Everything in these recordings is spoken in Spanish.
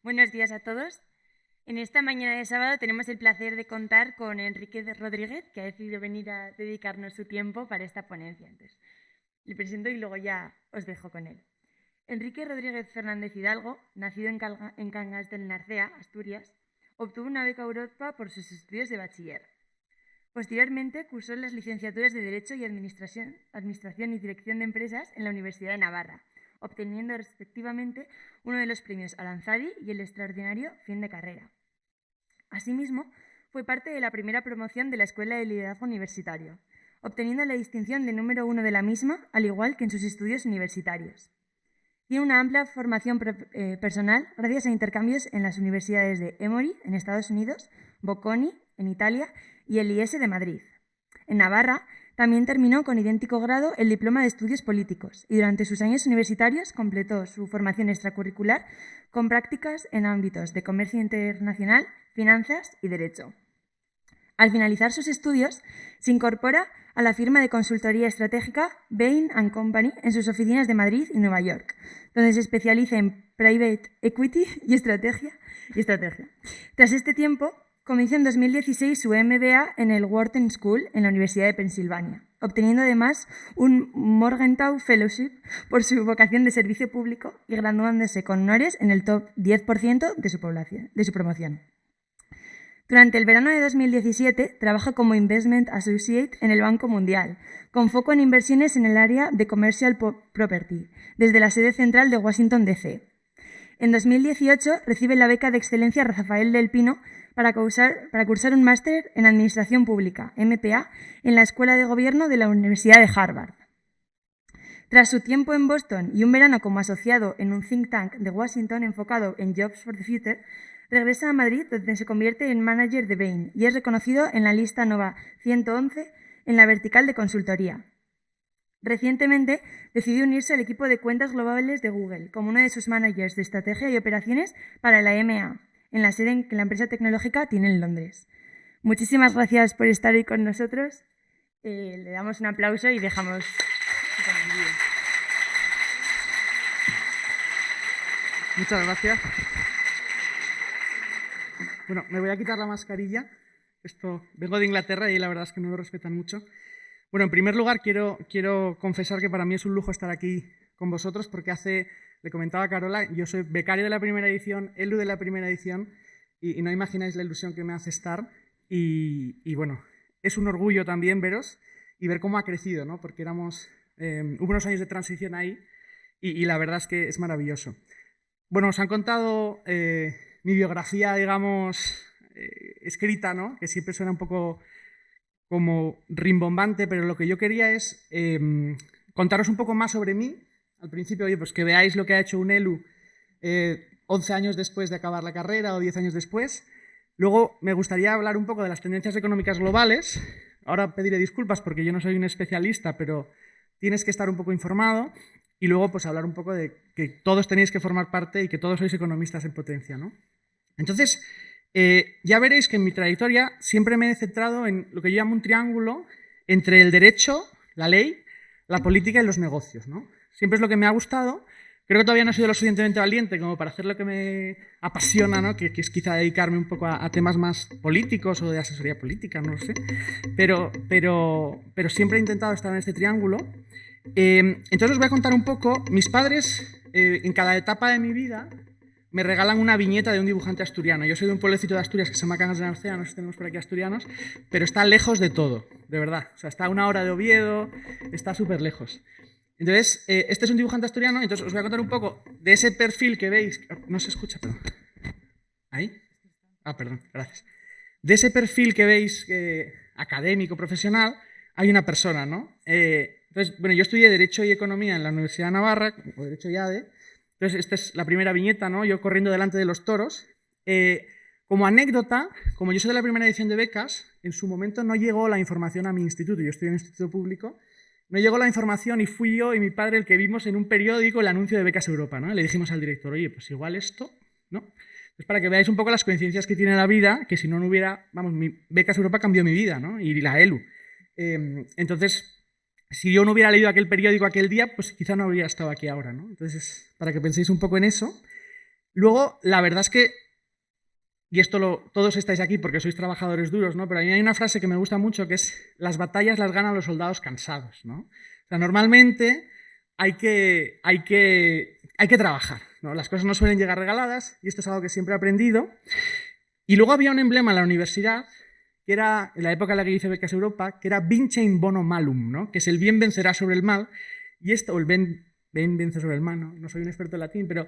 Buenos días a todos. En esta mañana de sábado tenemos el placer de contar con Enrique Rodríguez, que ha decidido venir a dedicarnos su tiempo para esta ponencia. Entonces, le presento y luego ya os dejo con él. Enrique Rodríguez Fernández Hidalgo, nacido en Cangas del Narcea, Asturias, obtuvo una beca Europa por sus estudios de bachiller. Posteriormente cursó las licenciaturas de Derecho y Administración y Dirección de Empresas en la Universidad de Navarra, obteniendo respectivamente uno de los premios Aranzadi y el extraordinario fin de carrera. Asimismo, fue parte de la primera promoción de la Escuela de Liderazgo Universitario, obteniendo la distinción de número 1 de la misma, al igual que en sus estudios universitarios. Tiene una amplia formación personal gracias a intercambios en las universidades de Emory, en Estados Unidos, Bocconi, en Italia, y el IES de Madrid. En Navarra, también terminó con idéntico grado el diploma de Estudios Políticos y durante sus años universitarios completó su formación extracurricular con prácticas en ámbitos de comercio internacional, finanzas y derecho. Al finalizar sus estudios, se incorpora a la firma de consultoría estratégica Bain & Company en sus oficinas de Madrid y Nueva York, donde se especializa en Private Equity y estrategia. Tras este tiempo, comenzó en 2016 su MBA en el Wharton School en la Universidad de Pensilvania, obteniendo además un Morgenthau Fellowship por su vocación de servicio público y graduándose con honores en el top 10% de su promoción. Durante el verano de 2017 trabaja como Investment Associate en el Banco Mundial, con foco en inversiones en el área de Commercial Property, desde la sede central de Washington, D.C. En 2018 recibe la beca de excelencia Rafael del Pino para cursar un máster en Administración Pública, MPA, en la Escuela de Gobierno de la Universidad de Harvard. Tras su tiempo en Boston y un verano como asociado en un think tank de Washington enfocado en Jobs for the Future, regresa a Madrid, donde se convierte en manager de Bain y es reconocido en la lista Nova 111 en la vertical de consultoría. Recientemente decidió unirse al equipo de cuentas globales de Google como uno de sus managers de estrategia y operaciones para la EMEA, en la sede que la empresa tecnológica tiene en Londres. Muchísimas gracias por estar hoy con nosotros. Le damos un aplauso y dejamos con el vídeo. Muchas gracias. Bueno, me voy a quitar la mascarilla. Vengo de Inglaterra y la verdad es que no lo respetan mucho. Bueno, en primer lugar quiero confesar que para mí es un lujo estar aquí con vosotros porque le comentaba a Carola, yo soy becario de la primera edición, ELU de la primera edición y no imagináis la ilusión que me hace estar y bueno, es un orgullo también veros y ver cómo ha crecido, ¿no? Porque hubo unos años de transición ahí y la verdad es que es maravilloso. Bueno, os han contado mi biografía, digamos, escrita, ¿no? Que siempre suena un poco como rimbombante, pero lo que yo quería es contaros un poco más sobre mí. Al principio, oye, pues que veáis lo que ha hecho un ELU 11 años después de acabar la carrera o 10 años después. Luego me gustaría hablar un poco de las tendencias económicas globales. Ahora pediré disculpas porque yo no soy un especialista, pero tienes que estar un poco informado. Y luego pues hablar un poco de que todos tenéis que formar parte y que todos sois economistas en potencia, ¿no? Entonces, ya veréis que en mi trayectoria siempre me he centrado en lo que yo llamo un triángulo entre el derecho, la ley, la política y los negocios, ¿no? Siempre es lo que me ha gustado. Creo que todavía no he sido lo suficientemente valiente como para hacer lo que me apasiona, ¿no? Que es quizá dedicarme un poco a temas más políticos o de asesoría política, no lo sé. Pero siempre he intentado estar en este triángulo. Entonces os voy a contar un poco. Mis padres, en cada etapa de mi vida, me regalan una viñeta de un dibujante asturiano. Yo soy de un pueblecito de Asturias que se llama Cangas de Narcea, no sé si tenemos por aquí asturianos, pero está lejos de todo, de verdad. O sea, está a 1 hora de Oviedo, está súper lejos. Entonces, este es un dibujante asturiano, entonces os voy a contar un poco de ese perfil que veis. No se escucha, perdón. ¿Ahí? Ah, perdón, gracias. De ese perfil que veis académico, profesional, hay una persona, ¿no? Entonces, bueno, yo estudié Derecho y Economía en la Universidad de Navarra, o Derecho y ADE. Entonces, esta es la primera viñeta, ¿no? Yo corriendo delante de los toros. Como anécdota, como yo soy de la primera edición de becas, en su momento no llegó la información a mi instituto, yo estudié en un instituto público, no llegó la información y fui yo y mi padre el que vimos en un periódico el anuncio de Becas Europa, ¿no? Le dijimos al director, oye, pues igual esto, ¿no? Entonces, para que veáis un poco las coincidencias que tiene la vida, que si no hubiera, vamos, Becas Europa cambió mi vida, ¿no? Y la ELU. Entonces, si yo no hubiera leído aquel periódico aquel día, pues quizá no habría estado aquí ahora, ¿no? Entonces, para que penséis un poco en eso. Luego, la verdad es que, y todos estáis aquí porque sois trabajadores duros, ¿no? Pero a mí hay una frase que me gusta mucho que es: las batallas las ganan los soldados cansados, ¿no? O sea, normalmente hay que trabajar, ¿no? Las cosas no suelen llegar regaladas y esto es algo que siempre he aprendido. Y luego había un emblema en la universidad, que era, en la época en la que hice becas Europa, que era Vince in bono malum, ¿no? Que es el bien vencerá sobre el mal, y esto, o el bien vence sobre el mal, ¿no? No soy un experto en latín, pero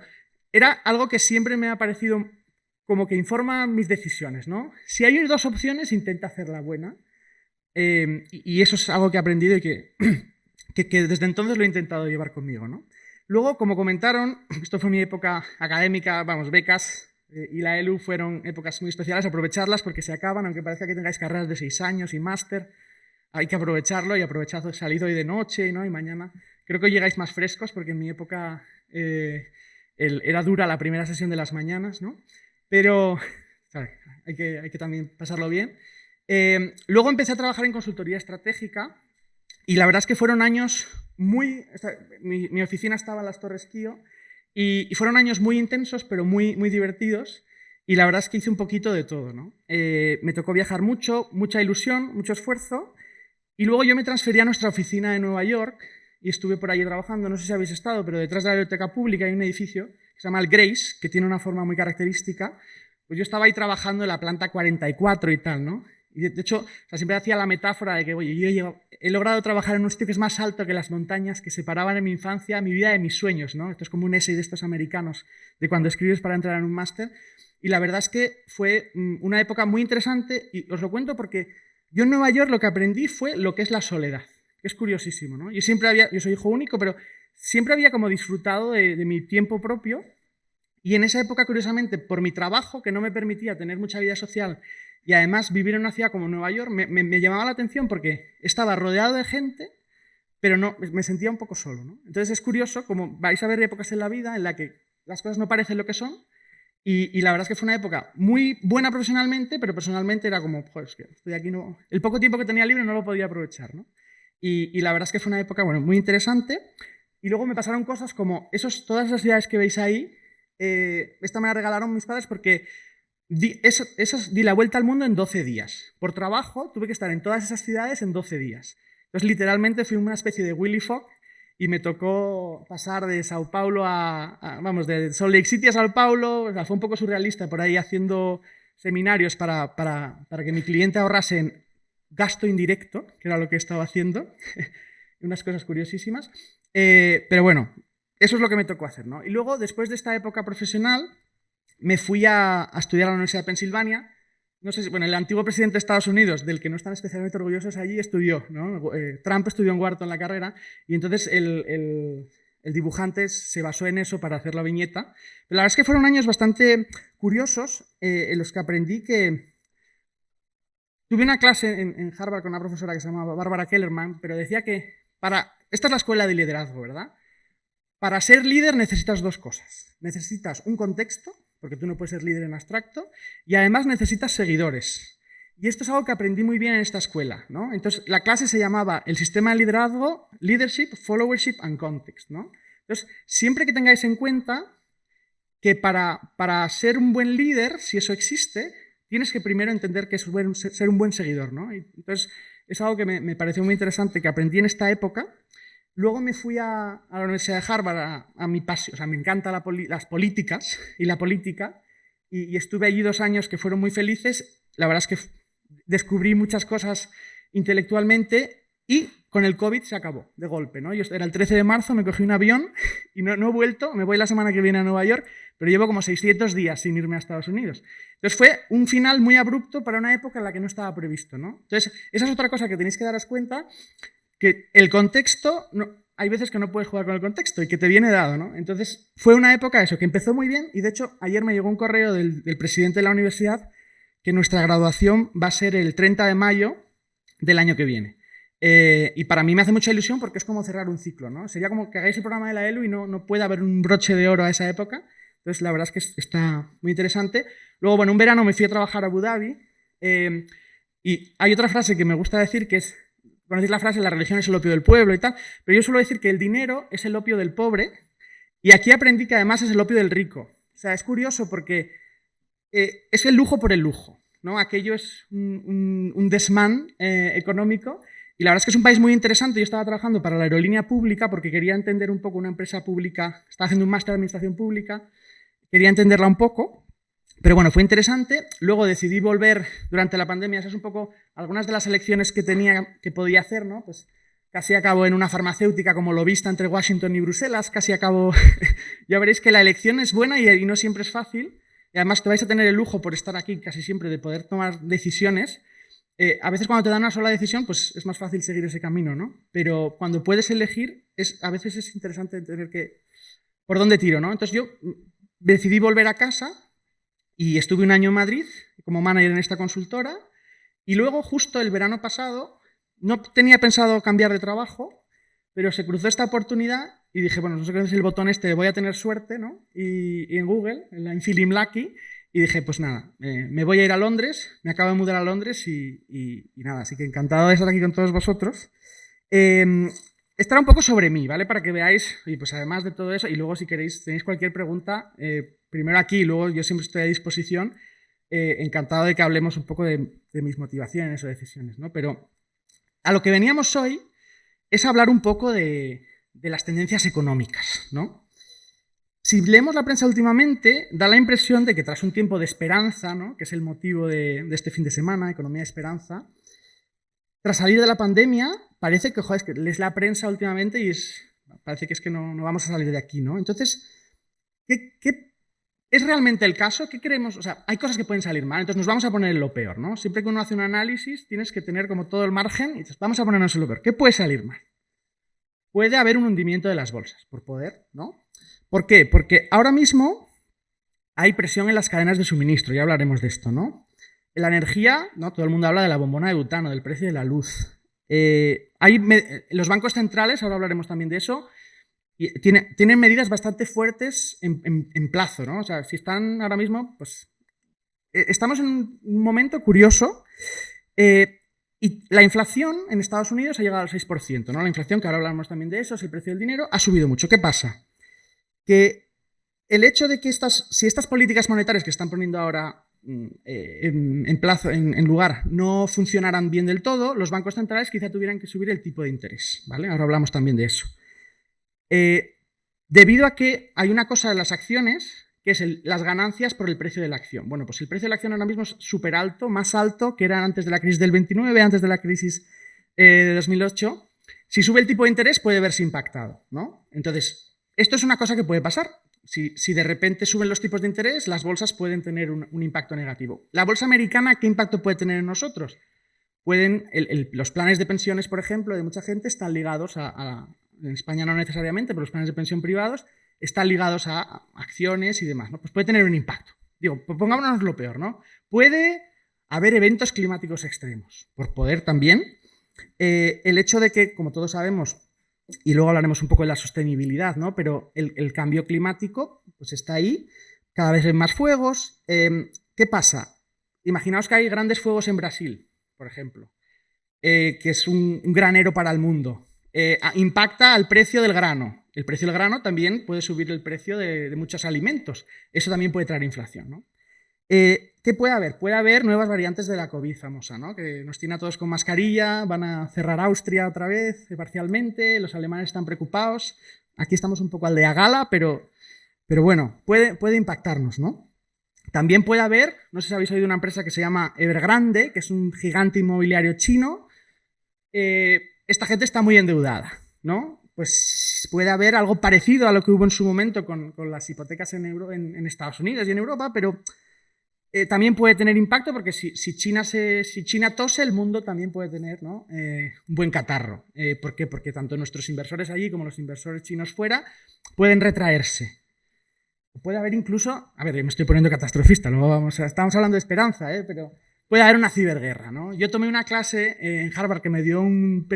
era algo que siempre me ha parecido como que informa mis decisiones, ¿no? Si hay dos opciones, intenta hacer la buena, y eso es algo que he aprendido y que desde entonces lo he intentado llevar conmigo, ¿no? Luego, como comentaron, esto fue mi época académica, vamos, becas, y la ELU fueron épocas muy especiales, aprovecharlas porque se acaban, aunque parezca que tengáis carreras de 6 años y máster, hay que aprovecharlo y aprovechad, salid hoy de noche, ¿no? Y mañana. Creo que hoy llegáis más frescos porque en mi época era dura la primera sesión de las mañanas, ¿no? Pero claro, hay que también pasarlo bien. Luego empecé a trabajar en consultoría estratégica y la verdad es que fueron años mi oficina estaba en las Torres Kío y fueron años muy intensos, pero muy, muy divertidos. Y la verdad es que hice un poquito de todo, ¿no? Me tocó viajar mucho, mucha ilusión, mucho esfuerzo. Y luego yo me transferí a nuestra oficina de Nueva York y estuve por allí trabajando. No sé si habéis estado, pero detrás de la biblioteca pública hay un edificio que se llama el Grace, que tiene una forma muy característica. Pues yo estaba ahí trabajando en la planta 44 y tal, ¿no? Y de hecho, o sea, siempre hacía la metáfora de que, oye, yo he logrado trabajar en un sitio que es más alto que las montañas que separaban en mi infancia mi vida de mis sueños, ¿no? Esto es como un essay de estos americanos, de cuando escribes para entrar en un máster. Y la verdad es que fue una época muy interesante y os lo cuento porque yo en Nueva York lo que aprendí fue lo que es la soledad, que es curiosísimo, ¿no? Yo soy hijo único, pero siempre había como disfrutado de mi tiempo propio. Y en esa época, curiosamente, por mi trabajo, que no me permitía tener mucha vida social y además vivir en una ciudad como Nueva York, me llamaba la atención porque estaba rodeado de gente, pero no, me sentía un poco solo, ¿no? Entonces es curioso, como vais a ver épocas en la vida en la que las cosas no parecen lo que son, y la verdad es que fue una época muy buena profesionalmente, pero personalmente era como, joder, es que estoy aquí, no, el poco tiempo que tenía libre no lo podía aprovechar, ¿no? Y la verdad es que fue una época, bueno, muy interesante. Y luego me pasaron cosas como todas esas ciudades que veis ahí, esta me la regalaron mis padres porque di la vuelta al mundo en 12 días. Por trabajo tuve que estar en todas esas ciudades en 12 días. Entonces, literalmente fui una especie de Willy Fogg y me tocó pasar de Sao Paulo vamos, de Salt Lake City a Sao Paulo. O sea, fue un poco surrealista por ahí haciendo seminarios para que mi cliente ahorrase en gasto indirecto, que era lo que estaba haciendo. Unas cosas curiosísimas. Pero bueno, eso es lo que me tocó hacer, ¿no? Y luego, después de esta época profesional, me fui a estudiar a la Universidad de Pensilvania. No sé si, bueno, el antiguo presidente de Estados Unidos, del que no están especialmente orgullosos allí, estudió, ¿no? Trump estudió en Wharton la carrera y entonces el dibujante se basó en eso para hacer la viñeta. Pero la verdad es que fueron años bastante curiosos en los que aprendí que... Tuve una clase en Harvard con una profesora que se llamaba Barbara Kellerman, pero decía que esta es la escuela de liderazgo, ¿verdad? Para ser líder necesitas dos cosas. Necesitas un contexto, porque tú no puedes ser líder en abstracto, y además necesitas seguidores. Y esto es algo que aprendí muy bien en esta escuela, ¿no? Entonces, la clase se llamaba el sistema de liderazgo, leadership, followership and context, ¿no? Entonces, siempre que tengáis en cuenta que para ser un buen líder, si eso existe, tienes que primero entender que es ser un buen seguidor, ¿no? Entonces, es algo que me pareció muy interesante, que aprendí en esta época. Luego me fui a la Universidad de Harvard a mi pasión, o sea, me encantan las políticas y la política, y estuve allí 2 años que fueron muy felices. La verdad es que descubrí muchas cosas intelectualmente y con el COVID se acabó de golpe, ¿no? Era el 13 de marzo, me cogí un avión y no he vuelto, me voy la semana que viene a Nueva York, pero llevo como 600 días sin irme a Estados Unidos. Entonces fue un final muy abrupto para una época en la que no estaba previsto, ¿no? Entonces, esa es otra cosa que tenéis que daros cuenta, que el contexto, hay veces que no puedes jugar con el contexto y que te viene dado, ¿no? Entonces, fue una época eso, que empezó muy bien y de hecho ayer me llegó un correo del presidente de la universidad que nuestra graduación va a ser el 30 de mayo del año que viene. Y para mí me hace mucha ilusión porque es como cerrar un ciclo, ¿no? Sería como que hagáis el programa de la ELU y no puede haber un broche de oro a esa época. Entonces, la verdad es que está muy interesante. Luego, bueno, un verano me fui a trabajar a Abu Dhabi y hay otra frase que me gusta decir que es, conocéis la frase, la religión es el opio del pueblo y tal, pero yo suelo decir que el dinero es el opio del pobre y aquí aprendí que además es el opio del rico. O sea, es curioso porque es el lujo por el lujo, ¿no? Aquello es un desmán económico. Y la verdad es que es un país muy interesante. Yo estaba trabajando para la aerolínea pública porque quería entender un poco una empresa pública. Estaba haciendo un máster de administración pública. Quería entenderla un poco. Pero bueno, fue interesante. Luego decidí volver durante la pandemia. Esas es un poco algunas de las elecciones que tenía, que podía hacer, ¿no? Pues casi acabo en una farmacéutica como lobista entre Washington y Bruselas. Casi acabo... Ya veréis que la elección es buena y no siempre es fácil. Y además te vais a tener el lujo por estar aquí casi siempre de poder tomar decisiones. A veces cuando te dan una sola decisión, pues es más fácil seguir ese camino, ¿no? Pero cuando puedes elegir, a veces es interesante tener que... ¿Por dónde tiro, no? Entonces yo decidí volver a casa y estuve un año en Madrid como manager en esta consultora y luego justo el verano pasado no tenía pensado cambiar de trabajo, pero se cruzó esta oportunidad y dije, bueno, no sé qué es el botón este, voy a tener suerte, ¿no? Y en Google, en Feeling Lucky, y dije, pues nada, me voy a ir a Londres, me acabo de mudar a Londres y nada, así que encantado de estar aquí con todos vosotros. Esta era un poco sobre mí, ¿vale? Para que veáis, y pues además de todo eso, y luego si queréis, tenéis cualquier pregunta, primero aquí y luego yo siempre estoy a disposición, encantado de que hablemos un poco de mis motivaciones o decisiones, ¿no? Pero a lo que veníamos hoy es hablar un poco de las tendencias económicas, ¿no? Si leemos la prensa últimamente, da la impresión de que tras un tiempo de esperanza, ¿no? Que es el motivo de este fin de semana, economía de esperanza, tras salir de la pandemia, parece que, joder, es que lees la prensa últimamente y parece que es que no vamos a salir de aquí, ¿no? Entonces, ¿qué es realmente el caso? ¿Qué queremos? O sea, hay cosas que pueden salir mal, entonces nos vamos a poner en lo peor, ¿no? Siempre que uno hace un análisis, tienes que tener como todo el margen y dices, vamos a ponernos en lo peor. ¿Qué puede salir mal? Puede haber un hundimiento de las bolsas, por poder, ¿no? ¿Por qué? Porque ahora mismo hay presión en las cadenas de suministro, ya hablaremos de esto, ¿no? La energía, ¿no? Todo el mundo habla de la bombona de butano, del precio de la luz. Los bancos centrales, ahora hablaremos también de eso, tienen medidas bastante fuertes en plazo, ¿no? O sea, si están ahora mismo, pues estamos en un momento curioso y la inflación en Estados Unidos ha llegado al 6%, ¿no? La inflación, que ahora hablamos también de eso, es el precio del dinero, ha subido mucho. ¿Qué pasa? Que el hecho de que si estas políticas monetarias que están poniendo ahora en lugar no funcionaran bien del todo, los bancos centrales quizá tuvieran que subir el tipo de interés, ¿vale? Ahora hablamos también de eso. Debido a que hay una cosa de las acciones, que es las ganancias por el precio de la acción. Bueno, pues el precio de la acción ahora mismo es súper alto, más alto que era antes de la crisis del 29, antes de la crisis de 2008. Si sube el tipo de interés puede verse impactado, ¿no? Entonces, esto es una cosa que puede pasar. Si de repente suben los tipos de interés, las bolsas pueden tener un impacto negativo. ¿La bolsa americana qué impacto puede tener en nosotros? Los planes de pensiones, por ejemplo, de mucha gente están ligados en España no necesariamente, pero los planes de pensión privados están ligados a acciones y demás, ¿no? Pues puede tener un impacto. Digo, pues pongámonos lo peor, ¿no? Puede haber eventos climáticos extremos, por poder también. El hecho de que, como todos sabemos, y luego hablaremos un poco de la sostenibilidad, ¿no? Pero el cambio climático pues está ahí, cada vez hay más fuegos. ¿Qué pasa? Imaginaos que hay grandes fuegos en Brasil, por ejemplo, que es un granero para el mundo. Impacta al precio del grano. El precio del grano también puede subir el precio de muchos alimentos. Eso también puede traer inflación, ¿no? ¿Qué puede haber? Puede haber nuevas variantes de la COVID famosa, ¿no? Que nos tiene a todos con mascarilla, van a cerrar Austria otra vez parcialmente, los alemanes están preocupados, aquí estamos un poco al de a gala, pero bueno, puede impactarnos, ¿no? También puede haber, no sé si habéis oído una empresa que se llama Evergrande, que es un gigante inmobiliario chino. Esta gente está muy endeudada, ¿no? Pues puede haber algo parecido a lo que hubo en su momento con las hipotecas en Estados Unidos y en Europa, pero también puede tener impacto porque si China tose, el mundo también puede tener, ¿no? Un buen catarro. ¿Por qué? Porque tanto nuestros inversores allí como los inversores chinos fuera pueden retraerse. Puede haber incluso, a ver, me estoy poniendo catastrofista, estamos hablando de esperanza, pero puede haber una ciberguerra, ¿no? Yo tomé una clase en Harvard que me dio un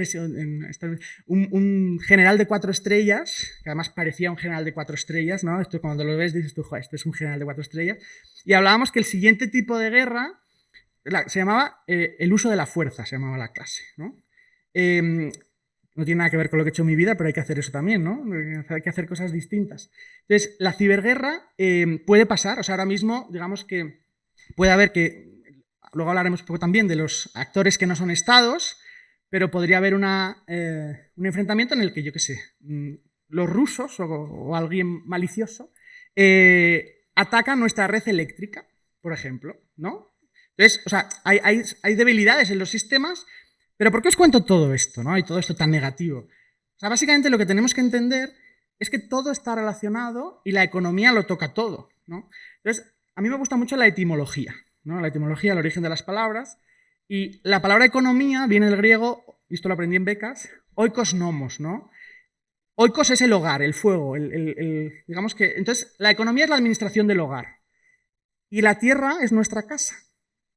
general de 4 estrellas, que además parecía un general de 4 estrellas, ¿no? Esto cuando lo ves dices tú, joder, este es un general de 4 estrellas. Y hablábamos que el siguiente tipo de guerra se llamaba el uso de la fuerza, se llamaba la clase, ¿no? no tiene nada que ver con lo que he hecho en mi vida, pero hay que hacer eso también, ¿no? Hay que hacer cosas distintas. Entonces, la ciberguerra puede pasar, o sea, ahora mismo, digamos que puede haber que, luego hablaremos un poco también de los actores que no son estados, pero podría haber un enfrentamiento en el que, yo qué sé, los rusos o alguien malicioso atacan nuestra red eléctrica, por ejemplo, ¿no? Entonces, o sea, hay debilidades en los sistemas, pero ¿por qué os cuento todo esto, ¿no? Y todo esto tan negativo. O sea, básicamente lo que tenemos que entender es que todo está relacionado y la economía lo toca todo, ¿no? Entonces, a mí me gusta mucho la etimología, ¿no? La etimología, el origen de las palabras. Y la palabra economía viene del griego, y esto lo aprendí en becas, oikos nomos, ¿no? Oikos es el hogar, el fuego, digamos que... Entonces, la economía es la administración del hogar. Y la tierra es nuestra casa.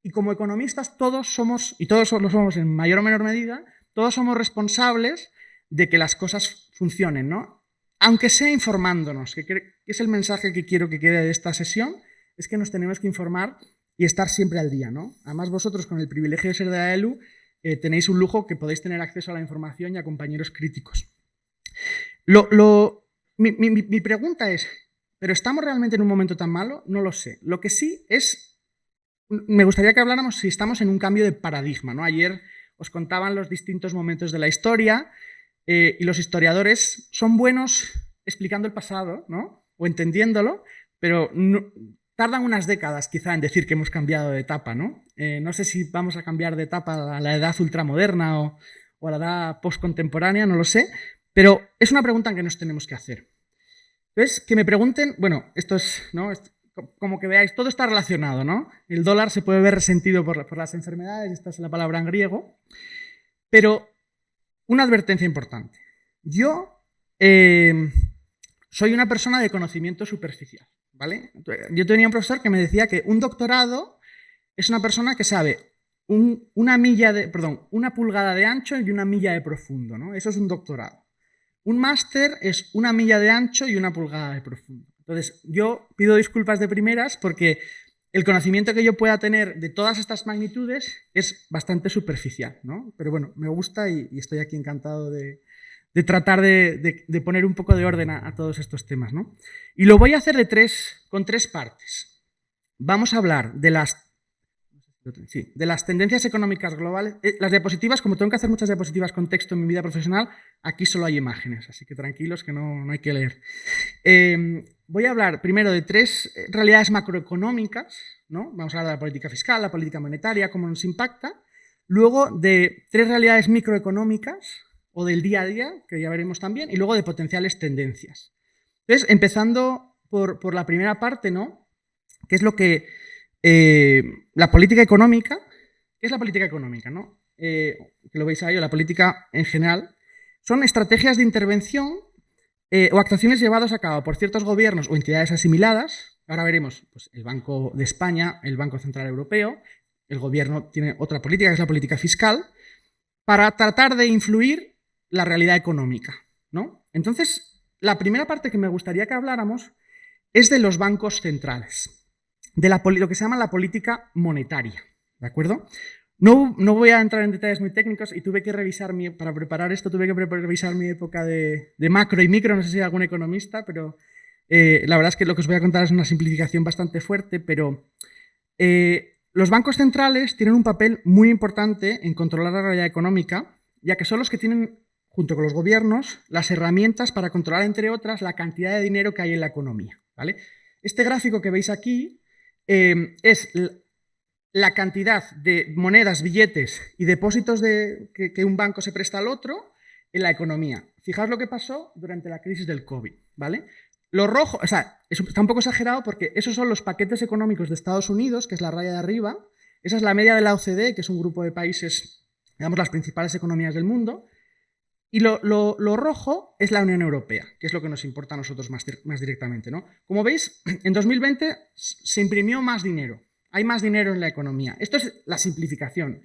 Y como economistas todos somos, y todos lo somos en mayor o menor medida, todos somos responsables de que las cosas funcionen, ¿no? Aunque sea informándonos, que es el mensaje que quiero que quede de esta sesión, es que nos tenemos que informar y estar siempre al día, ¿no? Además vosotros, con el privilegio de ser de la ELU, tenéis un lujo que podéis tener acceso a la información y a compañeros críticos. Mi pregunta es, ¿pero estamos realmente en un momento tan malo? No lo sé. Lo que sí es... Me gustaría que habláramos si estamos en un cambio de paradigma, ¿no? Ayer os contaban los distintos momentos de la historia y los historiadores son buenos explicando el pasado, ¿no? O entendiéndolo, pero tardan unas décadas quizá en decir que hemos cambiado de etapa, ¿no? No sé si vamos a cambiar de etapa a la edad ultramoderna o a la edad postcontemporánea, no lo sé, pero es una pregunta que nos tenemos que hacer. Entonces, que me pregunten, bueno, esto es, ¿no? Como que veáis, todo está relacionado, ¿no? El dólar se puede ver resentido por las enfermedades, esta es la palabra en griego, pero una advertencia importante. Yo soy una persona de conocimiento superficial, ¿vale? Yo tenía un profesor que me decía que un doctorado es una persona que sabe una pulgada de ancho y una milla de profundo, ¿no? Eso es un doctorado. Un máster es una milla de ancho y una pulgada de profundo. Entonces, yo pido disculpas de primeras porque el conocimiento que yo pueda tener de todas estas magnitudes es bastante superficial, ¿no? Pero bueno, me gusta y estoy aquí encantado de tratar de poner un poco de orden a todos estos temas, ¿no? Y lo voy a hacer con tres partes. Vamos a hablar de las tendencias económicas globales. Las diapositivas, como tengo que hacer muchas diapositivas con texto en mi vida profesional, aquí solo hay imágenes, así que tranquilos que no hay que leer. Voy a hablar primero de tres realidades macroeconómicas, ¿no? Vamos a hablar de la política fiscal, la política monetaria, cómo nos impacta. Luego de tres realidades microeconómicas o del día a día, que ya veremos también, y luego de potenciales tendencias. Entonces, empezando por la primera parte, ¿no? Que es lo que... la política económica, ¿qué es la política económica, no? Que lo veis ahí, o la política en general, son estrategias de intervención o actuaciones llevadas a cabo por ciertos gobiernos o entidades asimiladas. Ahora veremos pues, el Banco de España, el Banco Central Europeo, el gobierno tiene otra política, que es la política fiscal, para tratar de influir la realidad económica, ¿no? Entonces, la primera parte que me gustaría que habláramos es de los bancos centrales, de lo que se llama la política monetaria, ¿de acuerdo? No voy a entrar en detalles muy técnicos y tuve que revisar, para preparar esto, tuve que revisar mi época de macro y micro, no sé si hay algún economista, pero la verdad es que lo que os voy a contar es una simplificación bastante fuerte, pero los bancos centrales tienen un papel muy importante en controlar la realidad económica, ya que son los que tienen, junto con los gobiernos, las herramientas para controlar, entre otras, la cantidad de dinero que hay en la economía, ¿vale? Este gráfico que veis aquí es la cantidad de monedas, billetes y depósitos que un banco se presta al otro en la economía. Fijaos lo que pasó durante la crisis del COVID, ¿vale? Lo rojo, o sea, eso está un poco exagerado porque esos son los paquetes económicos de Estados Unidos, que es la raya de arriba. Esa es la media de la OCDE, que es un grupo de países, digamos, las principales economías del mundo. Y lo rojo es la Unión Europea, que es lo que nos importa a nosotros más directamente, ¿no? Como veis, en 2020 se imprimió más dinero. Hay más dinero en la economía. Esto es la simplificación.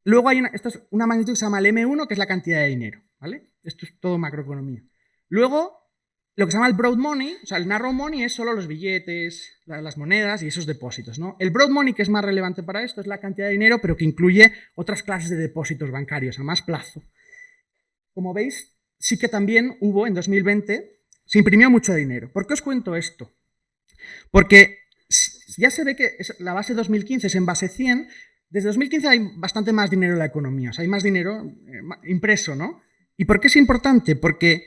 Luego esto es una magnitud que se llama el M1, que es la cantidad de dinero, ¿vale? Esto es todo macroeconomía. Luego, lo que se llama el broad money, o sea, el narrow money es solo los billetes, las monedas y esos depósitos, ¿no? El broad money, que es más relevante para esto, es la cantidad de dinero, pero que incluye otras clases de depósitos bancarios a más plazo. como veis, sí que también hubo en 2020, se imprimió mucho dinero. ¿Por qué os cuento esto? Porque ya se ve que la base 2015 es en base 100. Desde 2015 hay bastante más dinero en la economía, o sea, hay más dinero impreso, ¿no? ¿Y por qué es importante? Porque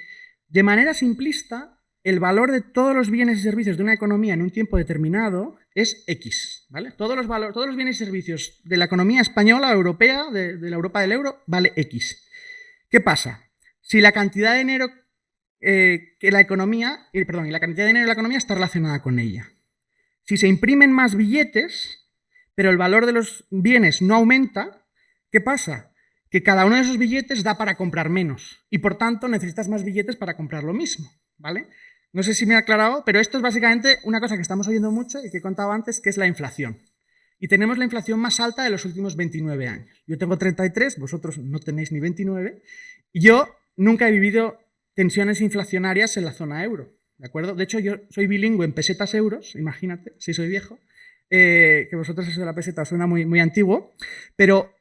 de manera simplista, el valor de todos los bienes y servicios de una economía en un tiempo determinado es X, ¿vale? Todos los bienes y servicios de la economía española o europea, de la Europa del euro, vale X. ¿Qué pasa? Si la cantidad de dinero y la cantidad de dinero de la economía está relacionada con ella. Si se imprimen más billetes, pero el valor de los bienes no aumenta, ¿qué pasa? Que cada uno de esos billetes da para comprar menos y por tanto necesitas más billetes para comprar lo mismo, ¿vale? No sé si me he aclarado, pero esto es básicamente una cosa que estamos oyendo mucho y que he contado antes, que es la inflación. Y tenemos la inflación más alta de los últimos 29 años. Yo tengo 33, vosotros no tenéis ni 29, y yo nunca he vivido tensiones inflacionarias en la zona euro, ¿de acuerdo? De hecho, yo soy bilingüe en pesetas euros, imagínate, si soy viejo, que vosotros eso de la peseta suena muy, muy antiguo, pero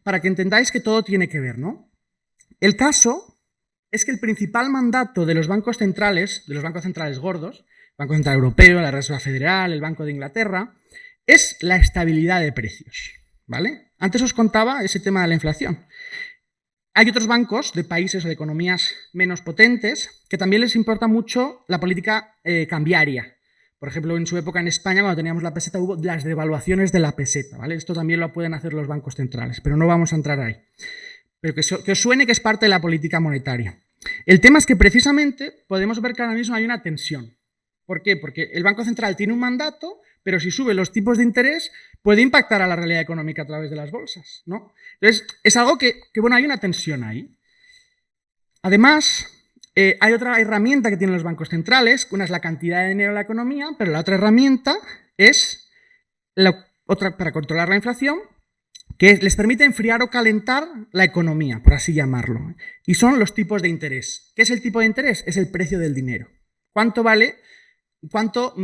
para que entendáis que todo tiene que ver, ¿no? El caso es que el principal mandato de los bancos centrales gordos, el Banco Central Europeo, la Reserva Federal, el Banco de Inglaterra, es la estabilidad de precios, ¿vale? Antes os contaba ese tema de la inflación. Hay otros bancos de países o de economías menos potentes que también les importa mucho la política cambiaria. Por ejemplo, en su época en España, cuando teníamos la peseta, hubo las devaluaciones de la peseta, ¿vale? Esto también lo pueden hacer los bancos centrales, pero no vamos a entrar ahí. Pero que os suene que es parte de la política monetaria. El tema es que precisamente podemos ver que ahora mismo hay una tensión. ¿Por qué? Porque el Banco Central tiene un mandato, pero si sube los tipos de interés puede impactar a la realidad económica a través de las bolsas, ¿no? Entonces, es algo que bueno, hay una tensión ahí. Además, hay otra herramienta que tienen los bancos centrales, una es la cantidad de dinero en la economía, pero la otra herramienta es otra para controlar la inflación, que les permite enfriar o calentar la economía, por así llamarlo. Y son los tipos de interés. ¿Qué es el tipo de interés? Es el precio del dinero. ¿Cuánto vale? ¿Cuánto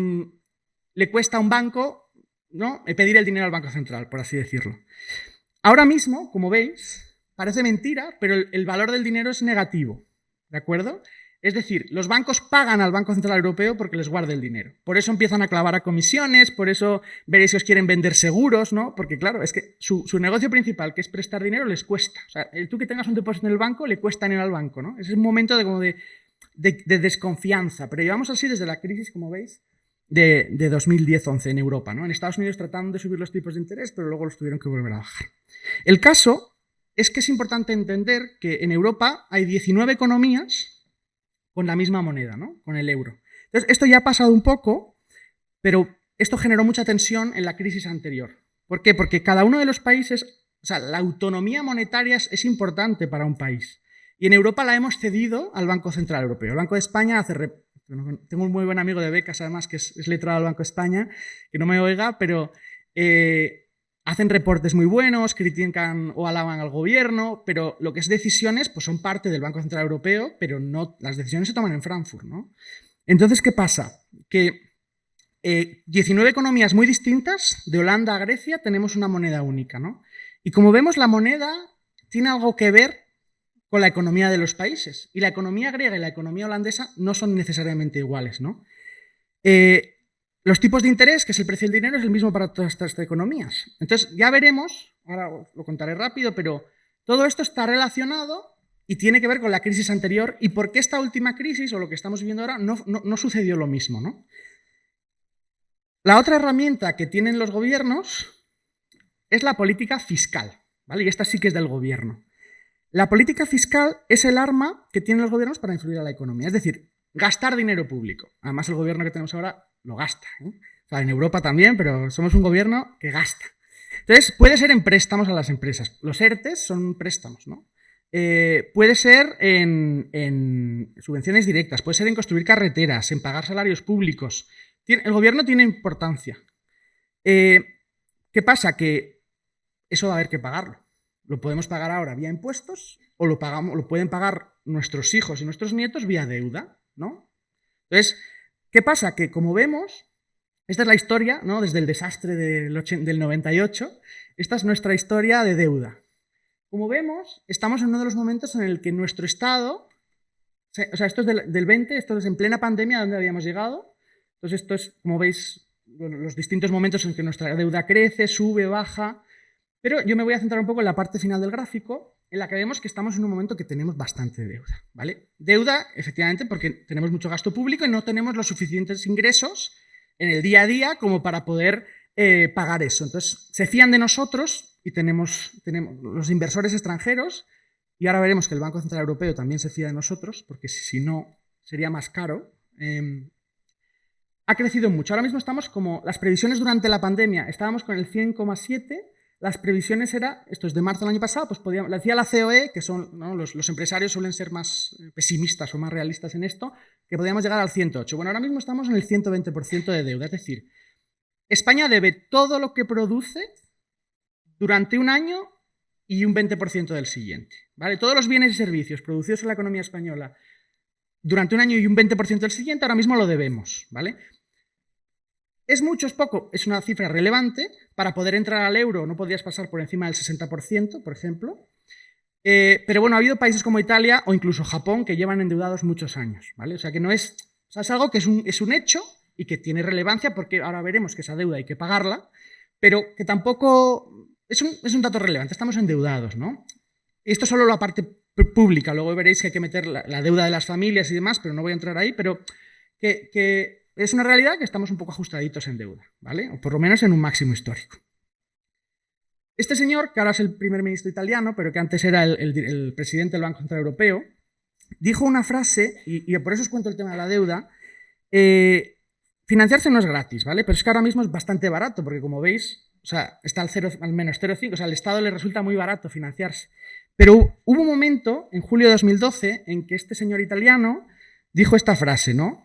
le cuesta a un banco, ¿no?, pedir el dinero al Banco Central, por así decirlo? Ahora mismo, como veis, parece mentira, pero el valor del dinero es negativo, ¿de acuerdo? Es decir, los bancos pagan al Banco Central Europeo porque les guarde el dinero. Por eso empiezan a clavar a comisiones, por eso veréis que os quieren vender seguros, ¿no? Porque claro, es que su negocio principal, que es prestar dinero, les cuesta. O sea, tú que tengas un depósito en el banco, le cuesta dinero al banco, ¿no? Ese es un momento de desconfianza. Pero llevamos así desde la crisis, como veis, de 2010-11 en Europa, ¿no? En Estados Unidos trataron de subir los tipos de interés, pero luego los tuvieron que volver a bajar. El caso es que es importante entender que en Europa hay 19 economías con la misma moneda, ¿no?, con el euro. Entonces, esto ya ha pasado un poco, pero esto generó mucha tensión en la crisis anterior. ¿Por qué? Porque cada uno de los países, o sea, la autonomía monetaria es importante para un país. Y en Europa la hemos cedido al Banco Central Europeo. El Banco de España tengo un muy buen amigo de becas, además, que es letrado del Banco de España, que no me oiga, pero hacen reportes muy buenos, critican o alaban al gobierno, pero lo que es decisiones pues son parte del Banco Central Europeo, pero no, las decisiones se toman en Frankfurt, ¿no? Entonces, ¿qué pasa? Que 19 economías muy distintas, de Holanda a Grecia, tenemos una moneda única, ¿no? Y como vemos, la moneda tiene algo que ver con la economía de los países. Y la economía griega y la economía holandesa no son necesariamente iguales, ¿no? Los tipos de interés, que es el precio del dinero, es el mismo para todas estas economías. Entonces, ya veremos, ahora os lo contaré rápido, pero todo esto está relacionado y tiene que ver con la crisis anterior y por qué esta última crisis, o lo que estamos viviendo ahora, no sucedió lo mismo, ¿no? La otra herramienta que tienen los gobiernos es la política fiscal, ¿vale? Y esta sí que es del gobierno. La política fiscal es el arma que tienen los gobiernos para influir a la economía, es decir, gastar dinero público. Además, el gobierno que tenemos ahora lo gasta, ¿eh? O sea, en Europa también, pero somos un gobierno que gasta. Entonces, puede ser en préstamos a las empresas. Los ERTES son préstamos, ¿no? Puede ser en subvenciones directas, puede ser en construir carreteras, en pagar salarios públicos. El gobierno tiene importancia. ¿Qué pasa? Que eso va a haber que pagarlo. Lo podemos pagar ahora vía impuestos o lo pueden pagar nuestros hijos y nuestros nietos vía deuda, ¿no? Entonces, ¿qué pasa? Que como vemos, esta es la historia, ¿no?, desde el desastre del 98, esta es nuestra historia de deuda. como vemos, estamos en uno de los momentos en el que nuestro Estado, o sea, esto es del 20, esto es en plena pandemia donde habíamos llegado, entonces esto es, como veis, bueno, los distintos momentos en que nuestra deuda crece, sube, baja, pero yo me voy a centrar un poco en la parte final del gráfico, en la que vemos que estamos en un momento que tenemos bastante deuda, ¿vale? Deuda, efectivamente, porque tenemos mucho gasto público y no tenemos los suficientes ingresos en el día a día como para poder pagar eso. Entonces, se fían de nosotros y tenemos los inversores extranjeros, y ahora veremos que el Banco Central Europeo también se fía de nosotros, porque si no, sería más caro. Ha crecido mucho. Ahora mismo estamos como, las previsiones durante la pandemia, estábamos con el 100,7. Las previsiones era, esto es de marzo del año pasado, pues lo decía la COE, que son, ¿no? los empresarios suelen ser más pesimistas o más realistas en esto, que podíamos llegar al 108. Bueno, ahora mismo estamos en el 120% de deuda, es decir, España debe todo lo que produce durante un año y un 20% del siguiente, ¿vale? Todos los bienes y servicios producidos en la economía española durante un año y un 20% del siguiente, ahora mismo lo debemos, ¿vale? ¿Es mucho, es poco? Es una cifra relevante. Para poder entrar al euro no podrías pasar por encima del 60%, por ejemplo. Pero bueno, ha habido países como Italia o incluso Japón que llevan endeudados muchos años, ¿vale? O sea, que no es, o sea, es algo que es un hecho y que tiene relevancia porque ahora veremos que esa deuda hay que pagarla, pero que tampoco es un dato relevante. Estamos endeudados, ¿no? Y esto es solo la parte pública. Luego veréis que hay que meter la deuda de las familias y demás, pero no voy a entrar ahí, pero que es una realidad que estamos un poco ajustaditos en deuda, ¿vale? O por lo menos en un máximo histórico. Este señor, que ahora es el primer ministro italiano, pero que antes era el presidente del Banco Central Europeo, dijo una frase, y por eso os cuento el tema de la deuda, financiarse no es gratis, ¿vale? Pero es que ahora mismo es bastante barato, porque como veis, o sea, está al menos 0,5, o sea, al Estado le resulta muy barato financiarse. Pero hubo un momento, en julio de 2012, en que este señor italiano dijo esta frase, ¿no?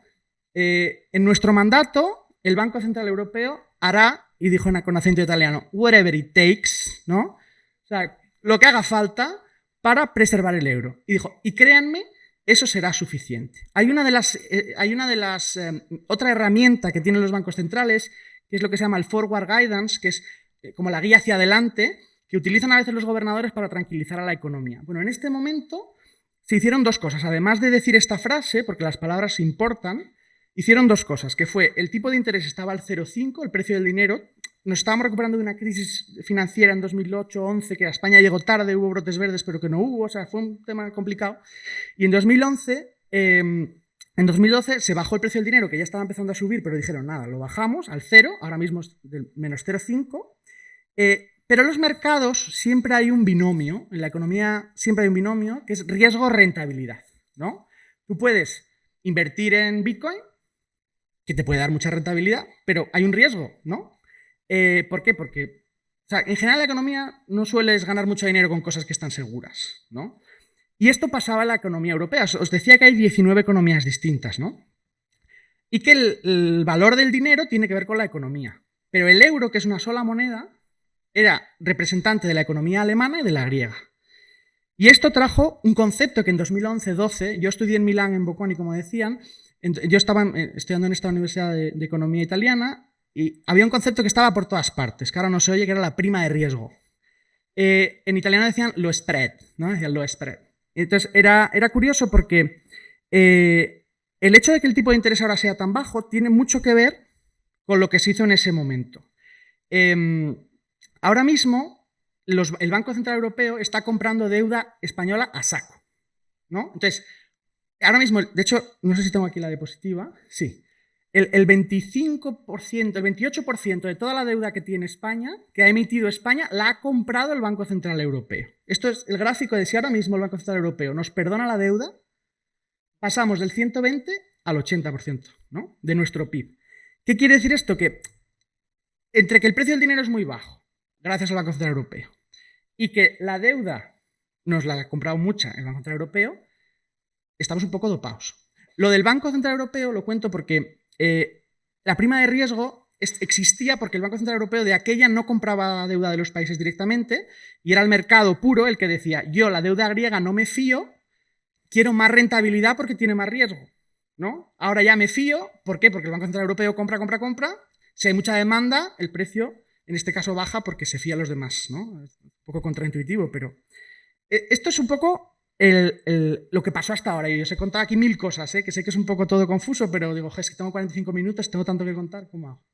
En nuestro mandato, el Banco Central Europeo hará, y dijo con acento italiano, whatever it takes, ¿no? O sea, lo que haga falta para preservar el euro. Y dijo, y créanme, eso será suficiente. Hay una de las otra herramienta que tienen los bancos centrales, que es lo que se llama el forward guidance, que es como la guía hacia adelante, que utilizan a veces los gobernadores para tranquilizar a la economía. Bueno, en este momento se hicieron dos cosas. Además de decir esta frase, porque las palabras importan, hicieron dos cosas, que fue el tipo de interés estaba al 0,5, el precio del dinero. Nos estábamos recuperando de una crisis financiera en 2008-11, que a España llegó tarde, hubo brotes verdes, pero que no hubo, o sea, fue un tema complicado. Y en 2011, en 2012 se bajó el precio del dinero, que ya estaba empezando a subir, pero dijeron, nada, lo bajamos al 0, ahora mismo es del menos 0,5. Pero en los mercados siempre hay un binomio, en la economía siempre hay un binomio, que es riesgo-rentabilidad, ¿no? Tú puedes invertir en Bitcoin, que te puede dar mucha rentabilidad, pero hay un riesgo, ¿no? ¿Por qué? Porque, o sea, en general la economía no sueles ganar mucho dinero con cosas que están seguras, ¿no? Y esto pasaba en la economía europea. Os decía que hay 19 economías distintas, ¿no? Y que el valor del dinero tiene que ver con la economía. Pero el euro, que es una sola moneda, era representante de la economía alemana y de la griega. Y esto trajo un concepto que en 2011-12, yo estudié en Milán, en Bocconi, como decían, yo estaba estudiando en esta universidad de economía italiana, y había un concepto que estaba por todas partes, que ahora no se oye, que era la prima de riesgo. En italiano decían lo spread, ¿no? Decían lo spread. Entonces era curioso porque el hecho de que el tipo de interés ahora sea tan bajo tiene mucho que ver con lo que se hizo en ese momento. Ahora mismo el Banco Central Europeo está comprando deuda española a saco, ¿no? Entonces, ahora mismo, de hecho, no sé si tengo aquí la diapositiva, sí. El 25%, el 28% de toda la deuda que tiene España, que ha emitido España, la ha comprado el Banco Central Europeo. Esto es el gráfico de si ahora mismo el Banco Central Europeo nos perdona la deuda, pasamos del 120 al 80%, ¿no? De nuestro PIB. ¿Qué quiere decir esto? Que entre que el precio del dinero es muy bajo, gracias al Banco Central Europeo, y que la deuda nos la ha comprado mucha el Banco Central Europeo, estamos un poco dopados. Lo del Banco Central Europeo lo cuento porque la prima de riesgo existía porque el Banco Central Europeo de aquella no compraba deuda de los países directamente y era el mercado puro el que decía, yo la deuda griega no me fío, quiero más rentabilidad porque tiene más riesgo, ¿no? Ahora ya me fío, ¿por qué? Porque el Banco Central Europeo compra, si hay mucha demanda, el precio en este caso baja porque se fía a los demás, ¿no? Es un poco contraintuitivo, pero Esto es un poco lo que pasó hasta ahora. Y os he contado aquí 1000 cosas, que sé que es un poco todo confuso, pero digo, es que tengo 45 minutos, tengo tanto que contar, ¿cómo hago?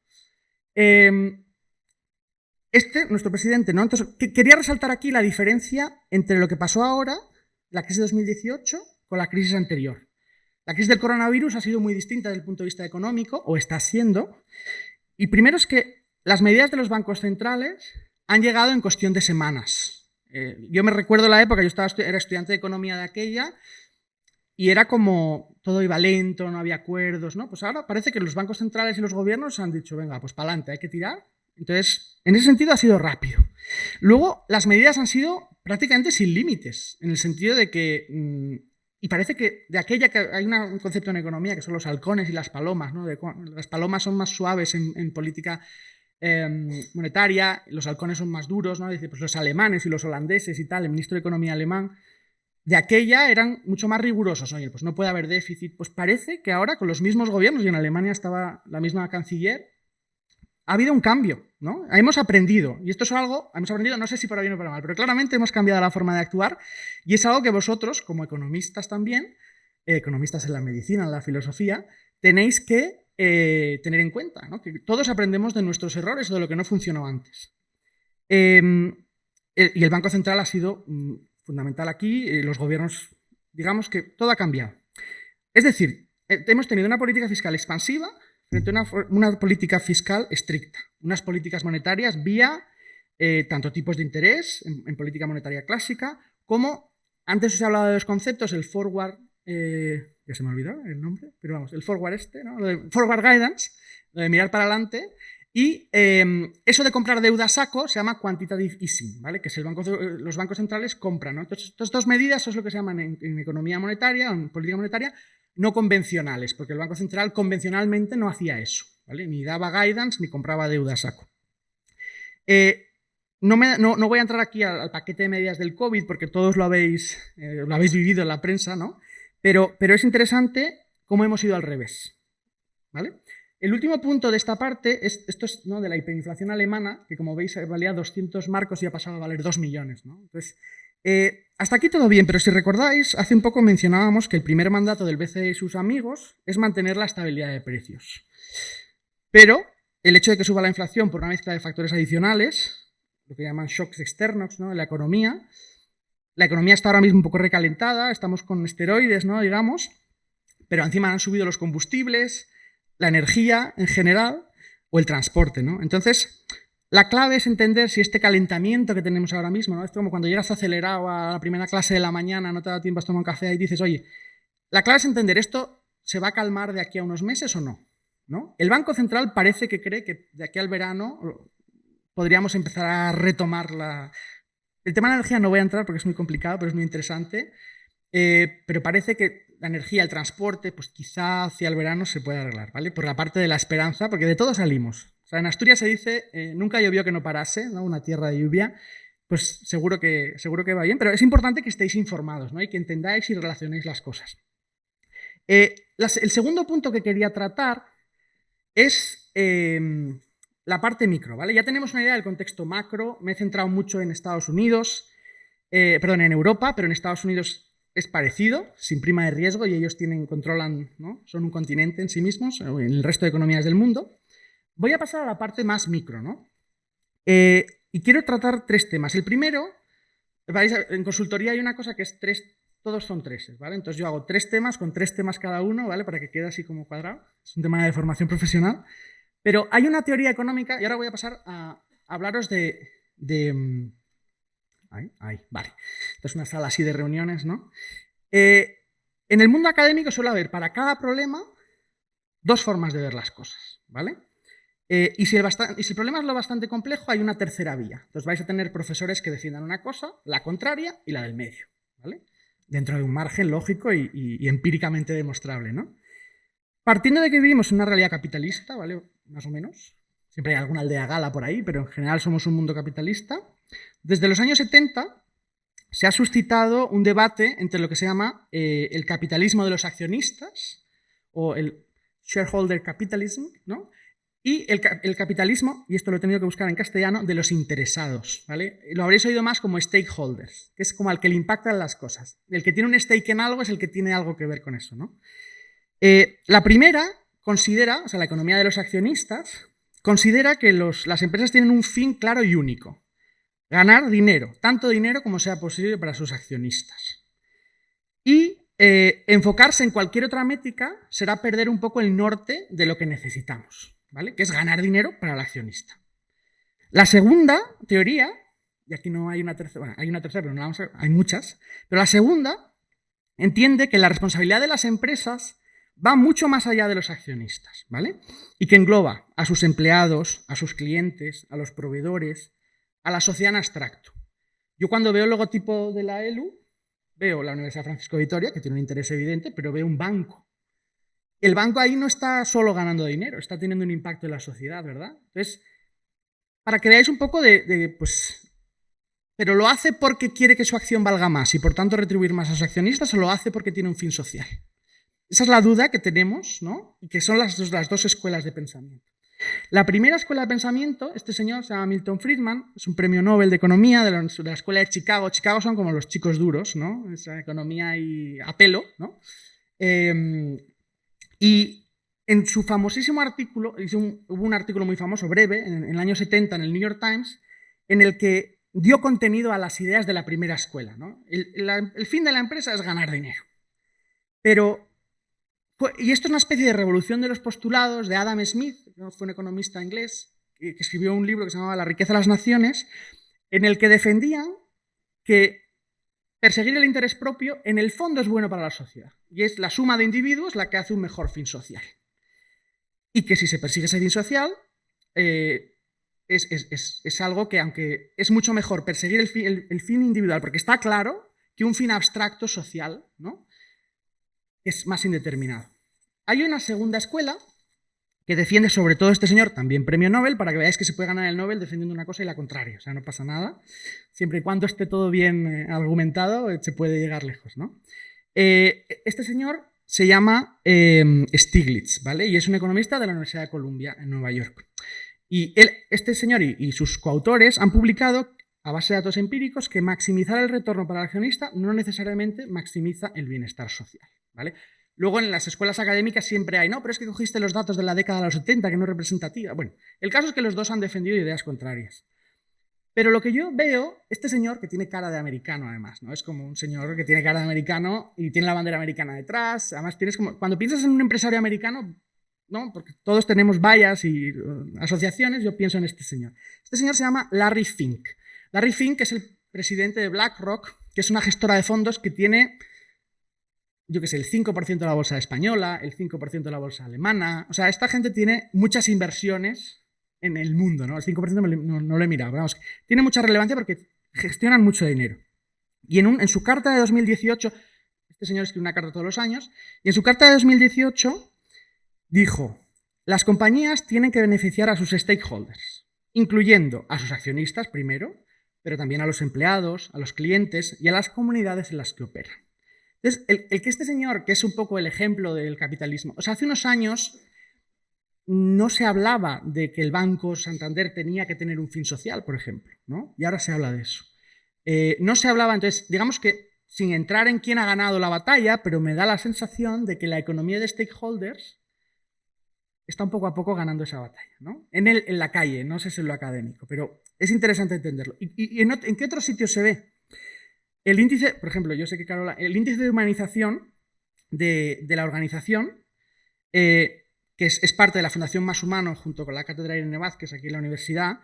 Nuestro presidente, ¿no? Entonces, quería resaltar aquí la diferencia entre lo que pasó ahora, la crisis de 2018, con la crisis anterior. La crisis del coronavirus ha sido muy distinta desde el punto de vista económico, o está siendo. Y primero es que las medidas de los bancos centrales han llegado en cuestión de semanas. Yo me recuerdo la época, yo era estudiante de economía de aquella, y era como todo iba lento, no había acuerdos, ¿no? Pues ahora parece que los bancos centrales y los gobiernos han dicho, venga, pues para adelante, hay que tirar. Entonces, en ese sentido ha sido rápido. Luego, las medidas han sido prácticamente sin límites, en el sentido de que, y parece que de aquella que hay un concepto en economía que son los halcones y las palomas, ¿no? Las palomas son más suaves en política monetaria, los halcones son más duros, ¿no? Dice, pues los alemanes y los holandeses y tal, el ministro de Economía alemán, de aquella eran mucho más rigurosos. Oye, pues no puede haber déficit. Pues parece que ahora con los mismos gobiernos, y en Alemania estaba la misma canciller, ha habido un cambio, ¿no? Hemos aprendido, y esto es algo, hemos aprendido, no sé si para bien o para mal, pero claramente hemos cambiado la forma de actuar, y es algo que vosotros, como economistas también, economistas en la medicina, en la filosofía, tenéis que tener en cuenta, ¿no? Que todos aprendemos de nuestros errores o de lo que no funcionó antes. Y el Banco Central ha sido fundamental aquí, los gobiernos, digamos que todo ha cambiado. Es decir, hemos tenido una política fiscal expansiva frente a una política fiscal estricta, unas políticas monetarias vía tanto tipos de interés en política monetaria clásica, como, antes os he hablado de los conceptos, el forward, ya se me ha olvidado el nombre, pero vamos, el forward ¿no? Lo de forward guidance, lo de mirar para adelante, y eso de comprar deuda a saco se llama quantitative easing, ¿vale? Que es los bancos centrales compran, ¿no? Entonces, estas dos medidas son lo que se llaman en economía monetaria, en política monetaria, no convencionales, porque el Banco Central convencionalmente no hacía eso, ¿vale? Ni daba guidance ni compraba deuda a saco. No voy a entrar aquí al paquete de medidas del COVID, porque todos lo habéis vivido en la prensa, ¿no? Pero es interesante cómo hemos ido al revés, ¿vale? El último punto de esta parte, esto es, ¿no?, de la hiperinflación alemana, que como veis valía 200 marcos y ha pasado a valer 2 millones, ¿no? Entonces, hasta aquí todo bien, pero si recordáis, hace un poco mencionábamos que el primer mandato del BCE y sus amigos es mantener la estabilidad de precios. Pero el hecho de que suba la inflación por una mezcla de factores adicionales, lo que llaman shocks externos, ¿no?, en la economía está ahora mismo un poco recalentada, estamos con esteroides, ¿no?, digamos, pero encima han subido los combustibles, la energía en general o el transporte, ¿no? Entonces, la clave es entender si este calentamiento que tenemos ahora mismo, ¿no? Es como cuando llegas acelerado a la primera clase de la mañana, no te da tiempo a tomar un café y dices, oye, la clave es entender, ¿esto se va a calmar de aquí a unos meses o no? ¿No? El Banco Central parece que cree que de aquí al verano podríamos empezar a retomar El tema de la energía no voy a entrar porque es muy complicado, pero es muy interesante. Pero parece que la energía, el transporte, pues quizá hacia el verano se puede arreglar, ¿vale? Por la parte de la esperanza, porque de todo salimos. O sea, en Asturias se dice, nunca llovió que no parase, ¿no? Una tierra de lluvia, pues seguro que va bien, pero es importante que estéis informados, ¿no? Y que entendáis y relacionéis las cosas. El segundo punto que quería tratar es la parte micro, ¿vale? Ya tenemos una idea del contexto macro, me he centrado mucho en Estados Unidos, en Europa, pero en Estados Unidos es parecido, sin prima de riesgo, y ellos controlan, ¿no? Son un continente en sí mismos, en el resto de economías del mundo. Voy a pasar a la parte más micro, ¿no? Y quiero tratar 3 temas. El primero, en consultoría hay una cosa que es todos son 3, ¿vale? Entonces yo hago 3 temas con 3 temas cada uno, ¿vale? Para que quede así como cuadrado. Es un tema de formación profesional. Pero hay una teoría económica, y ahora voy a pasar a hablaros vale. Esto es una sala así de reuniones, ¿no? En el mundo académico suele haber para cada problema 2 formas de ver las cosas, ¿vale? Y si el problema es lo bastante complejo, hay una tercera vía. Entonces vais a tener profesores que defiendan una cosa, la contraria y la del medio, ¿vale? Dentro de un margen lógico y empíricamente demostrable, ¿no? Partiendo de que vivimos en una realidad capitalista, ¿vale? Más o menos. Siempre hay alguna aldea gala por ahí, pero en general somos un mundo capitalista. Desde los años 70 se ha suscitado un debate entre lo que se llama el capitalismo de los accionistas o el shareholder capitalism, ¿no? y el capitalismo, y esto lo he tenido que buscar en castellano, de los interesados, ¿vale? Lo habréis oído más como stakeholders, que es como al que le impactan las cosas. El que tiene un stake en algo es el que tiene algo que ver con eso, ¿no? La primera considera, o sea, la economía de los accionistas, considera que las empresas tienen un fin claro y único: ganar dinero, tanto dinero como sea posible para sus accionistas. Y enfocarse en cualquier otra métrica será perder un poco el norte de lo que necesitamos, ¿vale? Que es ganar dinero para el accionista. La segunda teoría, y aquí no hay una tercera, bueno, hay una tercera, pero no la vamos a ver, hay muchas, pero la segunda entiende que la responsabilidad de las empresas va mucho más allá de los accionistas, ¿vale? Y que engloba a sus empleados, a sus clientes, a los proveedores, a la sociedad en abstracto. Yo cuando veo el logotipo de la ELU, veo la Universidad Francisco de Vitoria, que tiene un interés evidente, pero veo un banco. El banco ahí no está solo ganando dinero, está teniendo un impacto en la sociedad, ¿verdad? Entonces, para que veáis un poco pues, pero ¿lo hace porque quiere que su acción valga más y por tanto retribuir más a sus accionistas, o lo hace porque tiene un fin social? Esa es la duda que tenemos, ¿no? Y que son las dos escuelas de pensamiento. La primera escuela de pensamiento, este señor se llama Milton Friedman, es un premio Nobel de Economía de la Escuela de Chicago. Chicago son como los chicos duros, ¿no? Esa economía y a pelo, ¿no? Y en su famosísimo artículo, hubo un artículo muy famoso, breve, en el año 70 en el New York Times, en el que dio contenido a las ideas de la primera escuela, ¿no? El fin de la empresa es ganar dinero. Y esto es una especie de revolución de los postulados de Adam Smith, ¿no? Fue un economista inglés que escribió un libro que se llamaba La riqueza de las naciones, en el que defendían que perseguir el interés propio en el fondo es bueno para la sociedad, y es la suma de individuos la que hace un mejor fin social. Y que si se persigue ese fin social, es algo que, aunque es mucho mejor perseguir el fin individual, porque está claro que un fin abstracto social, ¿no?, es más indeterminado. Hay una segunda escuela que defiende sobre todo este señor, también premio Nobel, para que veáis que se puede ganar el Nobel defendiendo una cosa y la contraria. O sea, no pasa nada. Siempre y cuando esté todo bien argumentado, se puede llegar lejos, ¿no? Este señor se llama Stiglitz, ¿vale? Y es un economista de la Universidad de Columbia en Nueva York. Y este señor y sus coautores han publicado, a base de datos empíricos, que maximizar el retorno para el accionista no necesariamente maximiza el bienestar social, ¿vale? Luego en las escuelas académicas siempre hay, no, pero es que cogiste los datos de la década de los 70, que no es representativa. Bueno, el caso es que los dos han defendido ideas contrarias. Pero lo que yo veo, este señor, que tiene cara de americano además, ¿no? Es como un señor que tiene cara de americano y tiene la bandera americana detrás. Además, tienes como, cuando piensas en un empresario americano, ¿no?, porque todos tenemos vallas y asociaciones, yo pienso en este señor. Este señor se llama Larry Fink. Larry Fink es el presidente de BlackRock, que es una gestora de fondos que tiene, yo qué sé, el 5% de la bolsa española, el 5% de la bolsa alemana. O sea, esta gente tiene muchas inversiones en el mundo, ¿no? El 5% no lo he mirado, pero vamos, tiene mucha relevancia porque gestionan mucho dinero. Y en su carta de 2018, este señor escribe una carta todos los años, y en su carta de 2018 dijo: las compañías tienen que beneficiar a sus stakeholders, incluyendo a sus accionistas primero, pero también a los empleados, a los clientes y a las comunidades en las que operan. Entonces, el que este señor, que es un poco el ejemplo del capitalismo, o sea, hace unos años no se hablaba de que el Banco Santander tenía que tener un fin social, por ejemplo, ¿no? Y ahora se habla de eso. No se hablaba, entonces, digamos que sin entrar en quién ha ganado la batalla, pero me da la sensación de que la economía de stakeholders está un poco a poco ganando esa batalla, ¿no? En la calle, no sé si en lo académico, pero es interesante entenderlo. ¿Y en qué otros sitios se ve? El índice, por ejemplo, yo sé que Carola, el índice de humanización de la organización, que es parte de la Fundación Más Humano junto con la Cátedra Irene Vázquez aquí en la universidad,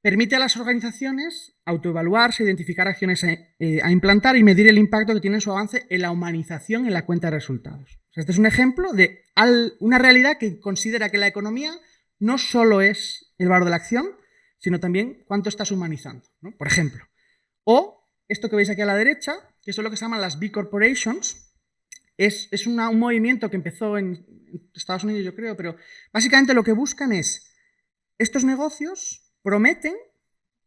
permite a las organizaciones autoevaluarse, identificar acciones a implantar y medir el impacto que tiene su avance en la humanización en la cuenta de resultados. O sea, este es un ejemplo de una realidad que considera que la economía no solo es el valor de la acción, sino también cuánto estás humanizando, ¿no? Por ejemplo. O esto que veis aquí a la derecha, que son lo que se llaman las B Corporations, es un movimiento que empezó en Estados Unidos, yo creo, pero básicamente lo que buscan es, estos negocios prometen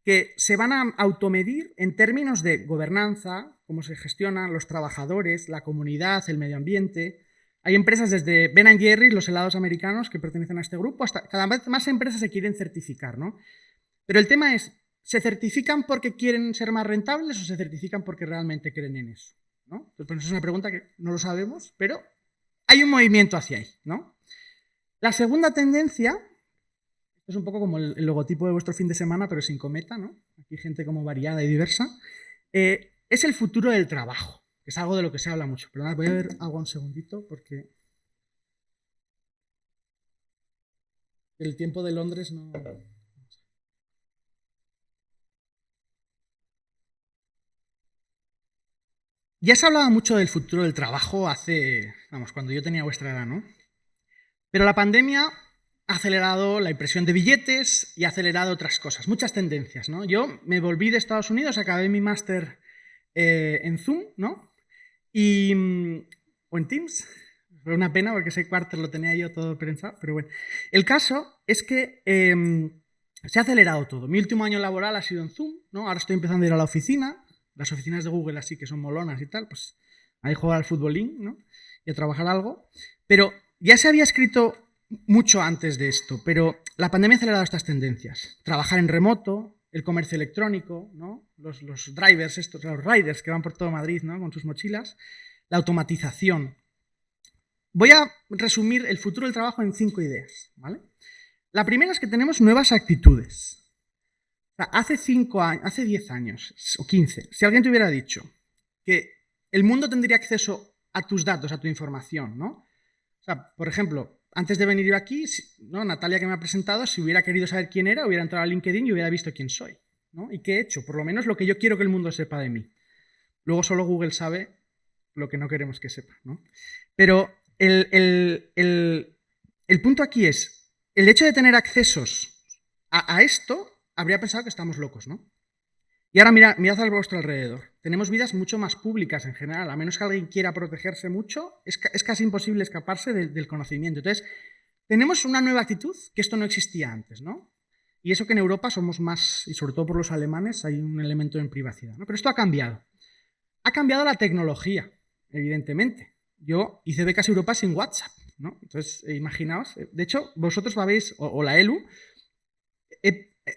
que se van a automedir en términos de gobernanza, cómo se gestionan los trabajadores, la comunidad, el medio ambiente, Hay empresas desde Ben & Jerry's, los helados americanos, que pertenecen a este grupo, hasta cada vez más empresas se quieren certificar, ¿no? Pero el tema es, ¿se certifican porque quieren ser más rentables o se certifican porque realmente creen en eso? ¿No? Entonces, pues, es una pregunta que no lo sabemos, pero hay un movimiento hacia ahí, ¿no? La segunda tendencia, es un poco como el logotipo de vuestro fin de semana, pero sin cometa, ¿no? Aquí gente como variada y diversa, es el futuro del trabajo, que es algo de lo que se habla mucho. Pero voy a ver algo un segundito porque el tiempo de Londres no... Ya se hablaba mucho del futuro del trabajo hace, vamos, cuando yo tenía vuestra edad, ¿no? Pero la pandemia ha acelerado la impresión de billetes y ha acelerado otras cosas, muchas tendencias, ¿no? Yo me volví de Estados Unidos, acabé mi máster en Zoom, ¿no? O en Teams. Fue una pena porque ese cuarto lo tenía yo todo pensado, pero bueno. El caso es que se ha acelerado todo. Mi último año laboral ha sido en Zoom, ¿no? Ahora estoy empezando a ir a la oficina. Las oficinas de Google así que son molonas y tal, pues ahí jugar al futbolín, ¿no? Y a trabajar algo. Pero ya se había escrito mucho antes de esto, pero la pandemia ha acelerado estas tendencias. Trabajar en remoto, el comercio electrónico, ¿no? Los drivers, estos, los riders que van por todo Madrid, ¿no? Con sus mochilas, la automatización. Voy a resumir el futuro del trabajo en 5 ideas, ¿vale? La primera es que tenemos nuevas actitudes. Hace 5 años, hace 10 años o 15, si alguien te hubiera dicho que el mundo tendría acceso a tus datos, a tu información, ¿no? O sea, por ejemplo, antes de venir yo aquí, ¿no? Natalia, que me ha presentado, si hubiera querido saber quién era, hubiera entrado a LinkedIn y hubiera visto quién soy, ¿no? Y qué he hecho, por lo menos lo que yo quiero que el mundo sepa de mí. Luego solo Google sabe lo que no queremos que sepa, ¿no? Pero el punto aquí es, el hecho de tener accesos a esto, habría pensado que estamos locos, ¿no? Y ahora mirad a vuestro alrededor. Tenemos vidas mucho más públicas en general. A menos que alguien quiera protegerse mucho, es casi imposible escaparse del conocimiento. Entonces, tenemos una nueva actitud que esto no existía antes, ¿no? Y eso que en Europa somos más, y sobre todo por los alemanes, hay un elemento en privacidad, ¿no? Pero esto ha cambiado. Ha cambiado la tecnología, evidentemente. Yo hice Becas Europa sin WhatsApp, ¿no? Entonces, imaginaos. De hecho, vosotros sabéis, o la ELU,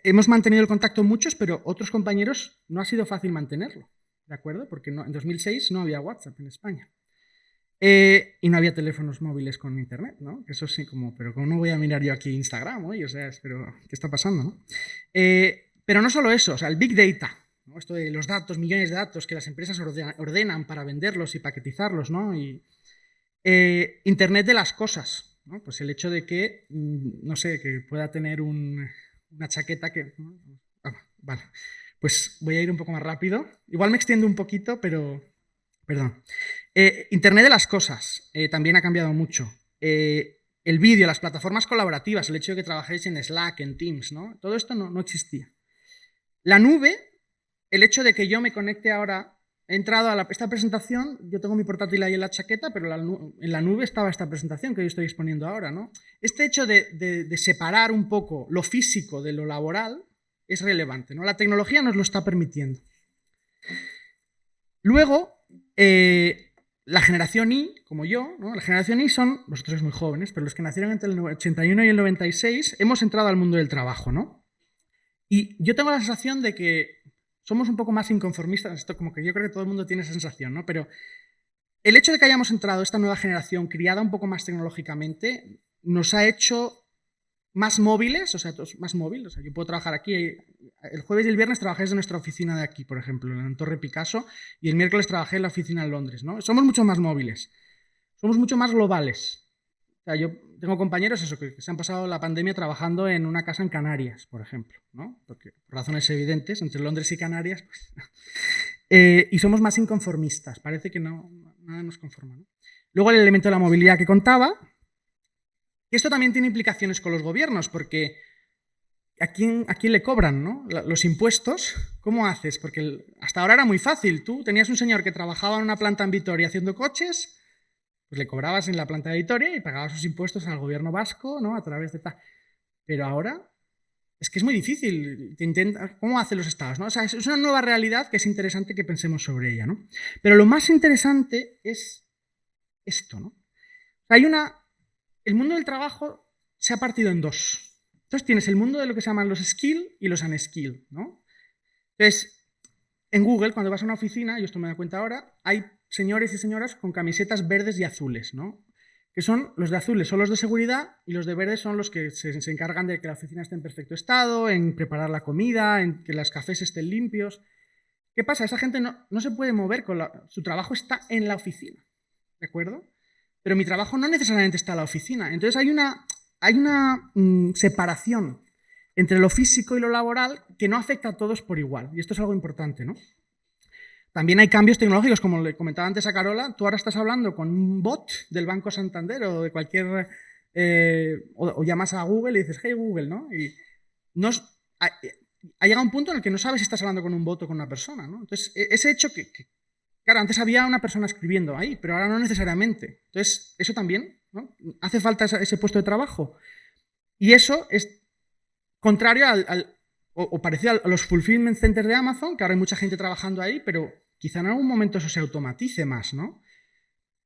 hemos mantenido el contacto muchos, pero otros compañeros no ha sido fácil mantenerlo, ¿de acuerdo? Porque en 2006 no había WhatsApp en España. Y no había teléfonos móviles con internet, ¿no? Eso sí, pero ¿cómo no voy a mirar yo aquí Instagram hoy? O sea, pero ¿qué está pasando, no? Pero no solo eso, o sea, el Big Data, ¿no? Esto de los datos, millones de datos que las empresas ordenan para venderlos y paquetizarlos, ¿no? Y Internet de las cosas, ¿no? Pues el hecho de que, no sé, que pueda tener una chaqueta que... vale, pues voy a ir un poco más rápido. Igual me extiendo un poquito, pero... Perdón. Internet de las cosas también ha cambiado mucho. El vídeo, las plataformas colaborativas, el hecho de que trabajéis en Slack, en Teams, ¿no? Todo esto no existía. La nube, el hecho de que yo me conecte ahora... He entrado a esta presentación, yo tengo mi portátil ahí en la chaqueta, pero en la nube estaba esta presentación que yo estoy exponiendo ahora, ¿no? Este hecho de separar un poco lo físico de lo laboral es relevante, ¿no? La tecnología nos lo está permitiendo. Luego, la generación Y, como yo, ¿no? La generación Y son, vosotros sois muy jóvenes, pero los que nacieron entre el 81 y el 96, hemos entrado al mundo del trabajo, ¿no? Y yo tengo la sensación de que somos un poco más inconformistas, esto como que yo creo que todo el mundo tiene esa sensación, ¿no? Pero el hecho de que hayamos entrado esta nueva generación criada un poco más tecnológicamente nos ha hecho más móviles, o sea, más móvil, o sea, yo puedo trabajar aquí, el jueves y el viernes trabajé desde nuestra oficina de aquí, por ejemplo, en Torre Picasso, y el miércoles trabajé en la oficina en Londres, ¿no? Somos mucho más móviles, somos mucho más globales. O sea, yo tengo compañeros que se han pasado la pandemia trabajando en una casa en Canarias, por ejemplo, ¿no? Porque por razones evidentes, entre Londres y Canarias, pues, y somos más inconformistas, parece que nada nos conforma, ¿no? Luego el elemento de la movilidad que contaba, y esto también tiene implicaciones con los gobiernos, porque ¿a quién le cobran, ¿no? Los impuestos? ¿Cómo haces? Porque hasta ahora era muy fácil, tú tenías un señor que trabajaba en una planta en Vitoria haciendo coches, pues le cobrabas en la planta de Vitoria y pagabas sus impuestos al gobierno vasco, ¿no? A través de tal. Pero ahora es que es muy difícil. ¿Cómo hacen los estados, ¿no? O sea, es una nueva realidad que es interesante que pensemos sobre ella, ¿no? Pero lo más interesante es esto, ¿no? El mundo del trabajo se ha partido en dos. Entonces tienes el mundo de lo que se llaman los skill y los unskill, ¿no? Entonces, en Google, cuando vas a una oficina, y esto me da cuenta ahora, hay señores y señoras con camisetas verdes y azules, ¿no? Que son los de azules, son los de seguridad, y los de verdes son los que se encargan de que la oficina esté en perfecto estado, en preparar la comida, en que los cafés estén limpios. ¿Qué pasa? Esa gente no se puede mover, su trabajo está en la oficina, ¿de acuerdo? Pero mi trabajo no necesariamente está en la oficina. Entonces hay una separación entre lo físico y lo laboral que no afecta a todos por igual. Y esto es algo importante, ¿no? También hay cambios tecnológicos, como le comentaba antes a Carola. Tú ahora estás hablando con un bot del Banco Santander o de cualquier... o llamas a Google y dices, hey Google, ¿no? Y ha llegado un punto en el que no sabes si estás hablando con un bot o con una persona, ¿no? Entonces, ese hecho claro, antes había una persona escribiendo ahí, pero ahora no necesariamente. Entonces, eso también, ¿no? Hace falta ese puesto de trabajo. Y eso es contrario o parecido a los fulfillment centers de Amazon, que ahora hay mucha gente trabajando ahí, pero quizá en algún momento eso se automatice más, ¿no?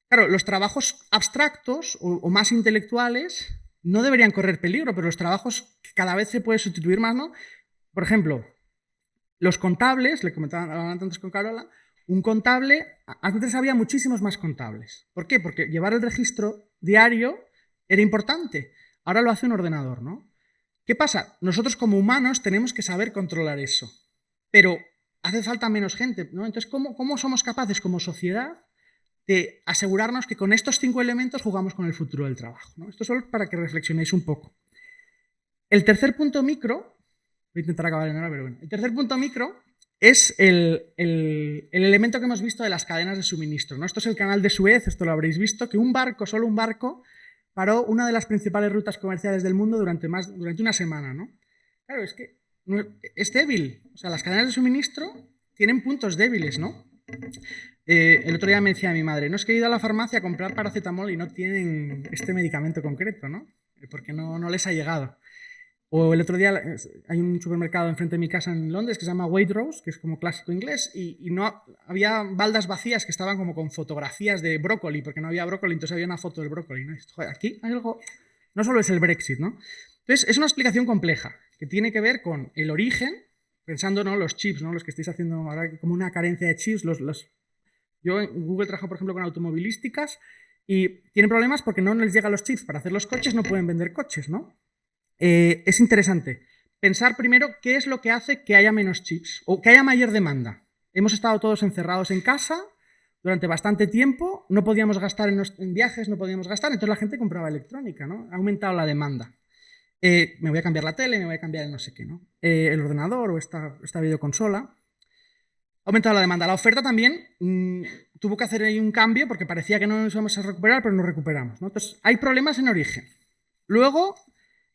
Claro, los trabajos abstractos o más intelectuales no deberían correr peligro, pero los trabajos que cada vez se puede sustituir más, ¿no? Por ejemplo, los contables, le comentaba antes con Carola, un contable, antes había muchísimos más contables. ¿Por qué? Porque llevar el registro diario era importante. Ahora lo hace un ordenador, ¿no? ¿Qué pasa? Nosotros como humanos tenemos que saber controlar eso, pero hace falta menos gente, ¿no? Entonces, ¿cómo somos capaces como sociedad de asegurarnos que con estos 5 elementos jugamos con el futuro del trabajo, ¿no? Esto solo para que reflexionéis un poco. El tercer punto micro, voy a intentar acabar en hora, pero bueno, el tercer punto micro es el elemento que hemos visto de las cadenas de suministro, ¿no? Esto es el canal de Suez, esto lo habréis visto, que solo un barco, paró una de las principales rutas comerciales del mundo durante una semana, ¿no? Claro, es que es débil. O sea, las cadenas de suministro tienen puntos débiles, ¿no? El otro día me decía mi madre, no es que he ido a la farmacia a comprar paracetamol y no tienen este medicamento concreto, ¿no? Porque no les ha llegado. O el otro día hay un supermercado enfrente de mi casa en Londres que se llama Waitrose, que es como clásico inglés, y no había baldas vacías que estaban como con fotografías de brócoli, porque no había brócoli, entonces había una foto del brócoli, ¿no? Y dices, joder, aquí hay algo, no solo es el Brexit, ¿no? Entonces es una explicación compleja que tiene que ver con el origen, pensando, ¿no? Los chips, ¿no? Los que estáis haciendo ahora como una carencia de chips, yo en Google trabajo, por ejemplo, con automovilísticas y tienen problemas porque no les llegan los chips para hacer los coches, no pueden vender coches, ¿no? Es interesante pensar primero qué es lo que hace que haya menos chips o que haya mayor demanda. Hemos estado todos encerrados en casa durante bastante tiempo, no podíamos gastar en viajes, no podíamos gastar, entonces la gente compraba electrónica, ¿no? Ha aumentado la demanda. Me voy a cambiar la tele, me voy a cambiar el no sé qué, ¿no? El ordenador o esta videoconsola. Ha aumentado la demanda. La oferta también tuvo que hacer ahí un cambio porque parecía que no nos íbamos a recuperar, pero nos recuperamos, ¿no? Entonces, hay problemas en origen. Luego,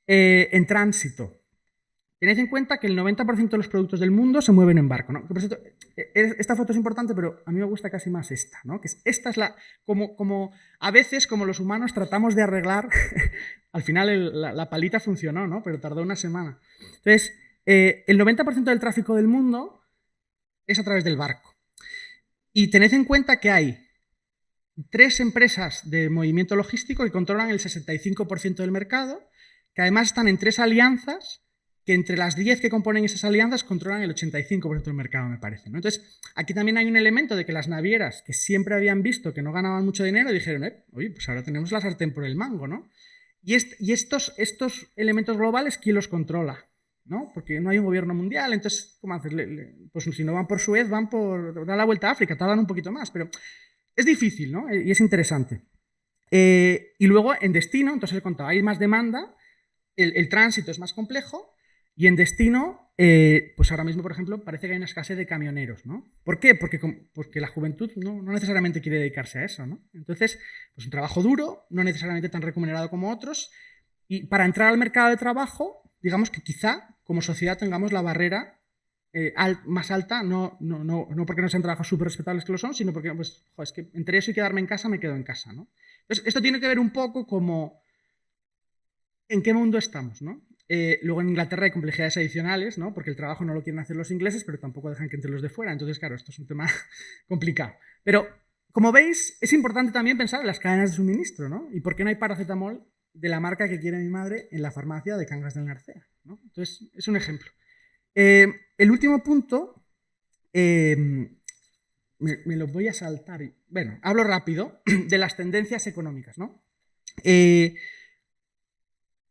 en tránsito. Tened en cuenta que el 90% de los productos del mundo se mueven en barco, ¿no? Esta foto es importante, pero a mí me gusta casi más esta, ¿no? Esta es como a veces, como los humanos tratamos de arreglar, al final la palita funcionó, ¿no? Pero tardó una semana. Entonces, el 90% del tráfico del mundo es a través del barco. Y tened en cuenta que hay 3 empresas de movimiento logístico que controlan el 65% del mercado, que además están en 3 alianzas, que entre las 10 que componen esas alianzas controlan el 85% del mercado, me parece, ¿no? Entonces, aquí también hay un elemento de que las navieras, que siempre habían visto que no ganaban mucho dinero, dijeron, oye, pues ahora tenemos la sartén por el mango, ¿no? Y estos elementos globales, ¿quién los controla? ¿No? Porque no hay un gobierno mundial, entonces, ¿cómo haces? Pues si no van por Suez, dan la vuelta a África, tardan un poquito más, pero es difícil, ¿no? Y es interesante. Y luego, en destino, entonces le contaba, hay más demanda, el tránsito es más complejo y en destino, pues ahora mismo, por ejemplo, parece que hay una escasez de camioneros, ¿no? ¿Por qué? Porque la juventud no necesariamente quiere dedicarse a eso, ¿no? Entonces, pues un trabajo duro, no necesariamente tan remunerado como otros, y para entrar al mercado de trabajo, digamos que quizá como sociedad tengamos la barrera más alta, no porque no sean trabajos súper respetables que lo son, sino porque, pues, es que entre eso y quedarme en casa, me quedo en casa, ¿no? Entonces, esto tiene que ver un poco como en qué mundo estamos, ¿no? Luego en Inglaterra hay complejidades adicionales, ¿no? Porque el trabajo no lo quieren hacer los ingleses, pero tampoco dejan que entre los de fuera. Entonces, claro, esto es un tema complicado. Pero Como veis, es importante también pensar en las cadenas de suministro, ¿no? ¿Y por qué no hay paracetamol de la marca que quiere mi madre en la farmacia de Cangas del Narcea, ¿no? Entonces, es un ejemplo. El último punto, me lo voy a saltar. Bueno, hablo rápido de las tendencias económicas, ¿no?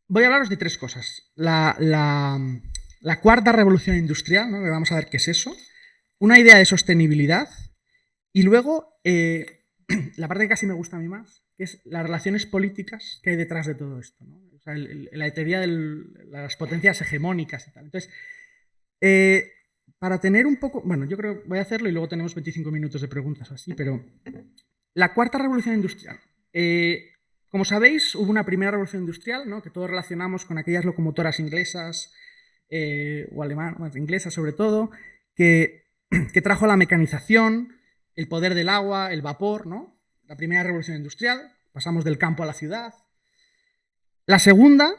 Voy a hablaros de tres cosas. La cuarta revolución industrial, ¿no? Vamos a ver qué es eso. Una idea de sostenibilidad. Y luego, la parte que casi me gusta a mí más, que es las relaciones políticas que hay detrás de todo esto, ¿no? O sea, la teoría de las potencias hegemónicas y tal. Entonces, para tener un poco... Bueno, yo creo que voy a hacerlo y luego tenemos 25 minutos de preguntas o así, pero la cuarta revolución industrial. Como sabéis, hubo una primera revolución industrial, ¿no? Que todos relacionamos con aquellas locomotoras inglesas o alemanas, bueno, inglesas sobre todo, que trajo la mecanización, el poder del agua, el vapor, ¿no? La primera revolución industrial, pasamos del campo a la ciudad. La segunda,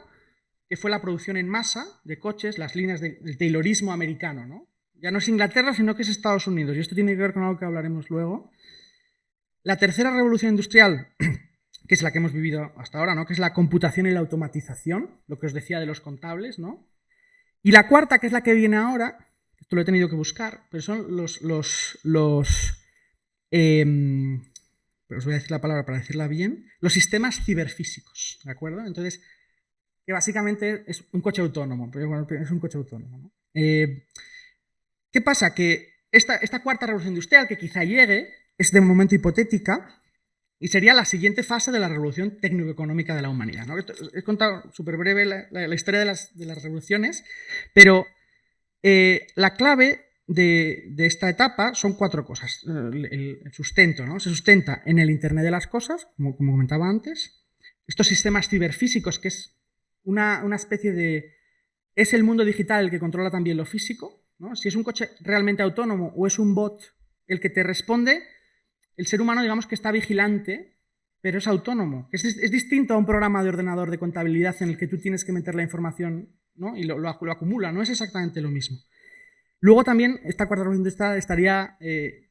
que fue la producción en masa de coches, las líneas del taylorismo americano, ¿no? Ya no es Inglaterra, sino que es Estados Unidos, y esto tiene que ver con algo que hablaremos luego. La tercera revolución industrial, que es la que hemos vivido hasta ahora, ¿no? Que es la computación y la automatización, lo que os decía de los contables, ¿no? Y la cuarta, que es la que viene ahora, esto lo he tenido que buscar, pero son pero os voy a decir la palabra para decirla bien, los sistemas ciberfísicos, ¿de acuerdo? Entonces, que básicamente es un coche autónomo, pero bueno, es un coche autónomo, ¿no? ¿Qué pasa? Que esta cuarta revolución industrial, que quizá llegue, es de momento hipotética y sería la siguiente fase de la revolución técnico-económica de la humanidad, ¿no? He contado súper breve la historia de las revoluciones, pero la clave de esta etapa son cuatro cosas. El sustento, ¿no? Se sustenta en el Internet de las cosas, como comentaba antes, estos sistemas ciberfísicos, que es una especie de... Es el mundo digital el que controla también lo físico, ¿no? Si es un coche realmente autónomo o es un bot el que te responde, el ser humano, digamos que está vigilante, pero es autónomo. Es distinto a un programa de ordenador de contabilidad en el que tú tienes que meter la información, ¿no? Y lo acumula, no es exactamente lo mismo. Luego también esta cuarta revolución industrial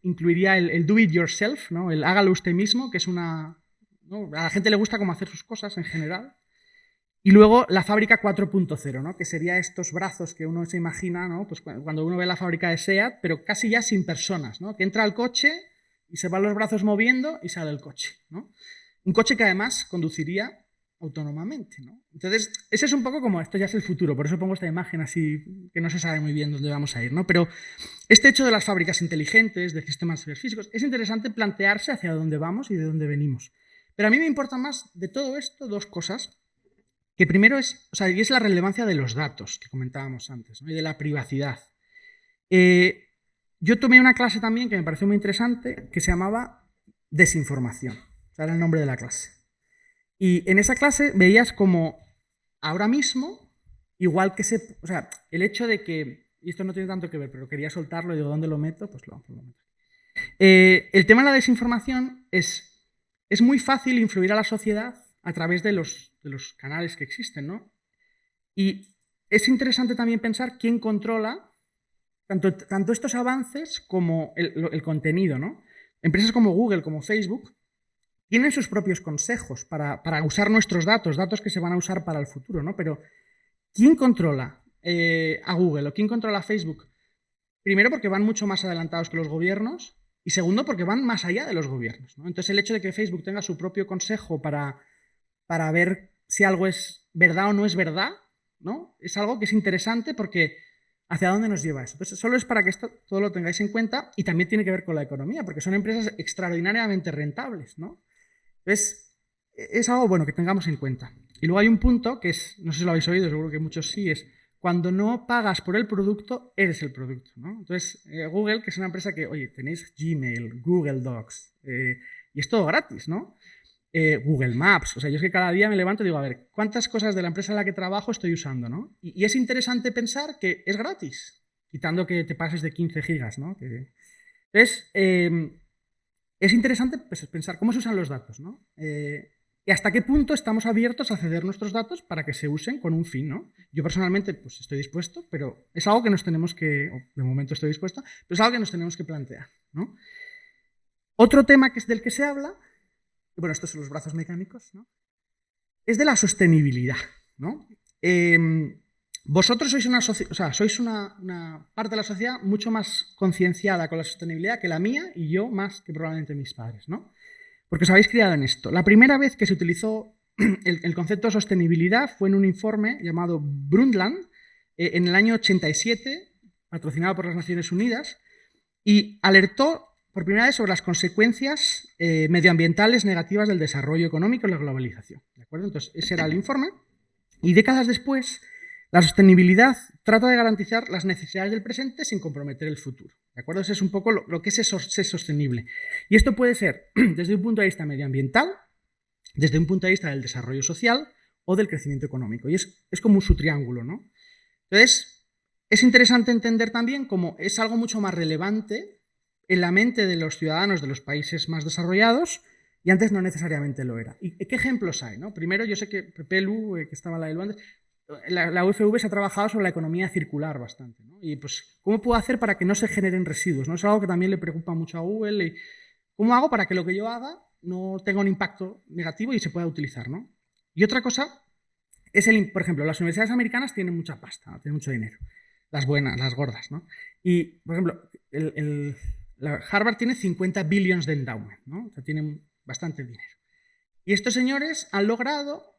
incluiría el do it yourself, ¿no? El hágalo usted mismo, que es una... ¿no? A la gente le gusta cómo hacer sus cosas en general. Y luego la fábrica 4.0, ¿no? Que sería estos brazos que uno se imagina, ¿no? Pues cuando uno ve la fábrica de SEAT, pero casi ya sin personas, ¿no? Que entra al coche y se van los brazos moviendo y sale el coche, ¿no? Un coche que además conduciría autónomamente, ¿no? Entonces, ese es un poco como esto ya es el futuro, por eso pongo esta imagen así que no se sabe muy bien dónde vamos a ir, ¿no? Pero este hecho de las fábricas inteligentes, de sistemas ciberfísicos, es interesante plantearse hacia dónde vamos y de dónde venimos. Pero a mí me importa más de todo esto dos cosas, que primero es, o sea, y es la relevancia de los datos que comentábamos antes, ¿no? Y de la privacidad. Yo tomé una clase también que me pareció muy interesante, que se llamaba Desinformación, o sea, era el nombre de la clase. Y en esa clase veías como ahora mismo, igual que o sea, el hecho de que, y esto no tiene tanto que ver, pero quería soltarlo y digo, ¿dónde lo meto? Pues lo meto. El tema de la desinformación es muy fácil influir a la sociedad a través de los canales que existen, ¿no? Y es interesante también pensar quién controla tanto estos avances como el contenido, ¿no? Empresas como Google, como Facebook, tienen sus propios consejos para usar nuestros datos que se van a usar para el futuro, ¿no? Pero ¿quién controla a Google o quién controla a Facebook? Primero porque van mucho más adelantados que los gobiernos y segundo porque van más allá de los gobiernos, ¿no? Entonces el hecho de que Facebook tenga su propio consejo para ver si algo es verdad o no es verdad, ¿no? Es algo que es interesante porque ¿hacia dónde nos lleva eso? Entonces solo es para que esto todo lo tengáis en cuenta y también tiene que ver con la economía porque son empresas extraordinariamente rentables, ¿no? Entonces, es algo bueno que tengamos en cuenta. Y luego hay un punto que es, no sé si lo habéis oído, seguro que muchos sí, es cuando no pagas por el producto, eres el producto, ¿no? Entonces, Google, que es una empresa que, oye, tenéis Gmail, Google Docs, y es todo gratis, ¿no? Google Maps, o sea, yo es que cada día me levanto y digo, a ver, ¿cuántas cosas de la empresa en la que trabajo estoy usando, ¿no? Y es interesante pensar que es gratis, quitando que te pases de 15 gigas, ¿no? Entonces, es interesante pues, pensar cómo se usan los datos, ¿no? Y hasta qué punto estamos abiertos a ceder nuestros datos para que se usen con un fin, ¿no? Yo personalmente pues, estoy dispuesto, pero es algo que nos tenemos que, de momento estoy dispuesto, pero es algo que nos tenemos que plantear, ¿no? Otro tema que es del que se habla, bueno, estos son los brazos mecánicos, ¿no? Es de la sostenibilidad, ¿no? Vosotros sois sois una parte de la sociedad mucho más concienciada con la sostenibilidad que la mía y yo más que probablemente mis padres, ¿no? Porque os habéis criado en esto. La primera vez que se utilizó el concepto de sostenibilidad fue en un informe llamado Brundtland en el año 87, patrocinado por las Naciones Unidas, y alertó por primera vez sobre las consecuencias medioambientales negativas del desarrollo económico y la globalización. ¿De acuerdo? Entonces, ese era el informe. Y décadas después, la sostenibilidad trata de garantizar las necesidades del presente sin comprometer el futuro. ¿De acuerdo? Ese es un poco lo que es ser sostenible. Y esto puede ser desde un punto de vista medioambiental, desde un punto de vista del desarrollo social o del crecimiento económico. Y es como su triángulo, ¿no? Entonces, es interesante entender también cómo es algo mucho más relevante en la mente de los ciudadanos de los países más desarrollados y antes no necesariamente lo era. ¿Y qué ejemplos hay? ¿No? Primero, yo sé que Pepe Lu, que estaba en la del antes, la UFV se ha trabajado sobre la economía circular bastante, ¿no? Y pues, ¿cómo puedo hacer para que no se generen residuos? ¿No? Es algo que también le preocupa mucho a Google. Y ¿cómo hago para que lo que yo haga no tenga un impacto negativo y se pueda utilizar, ¿no? Y otra cosa es, por ejemplo, las universidades americanas tienen mucha pasta, ¿no? Tienen mucho dinero. Las buenas, las gordas, ¿no? Y, por ejemplo, Harvard tiene 50 billions de endowment, ¿no? O sea, tienen bastante dinero. Y estos señores han logrado...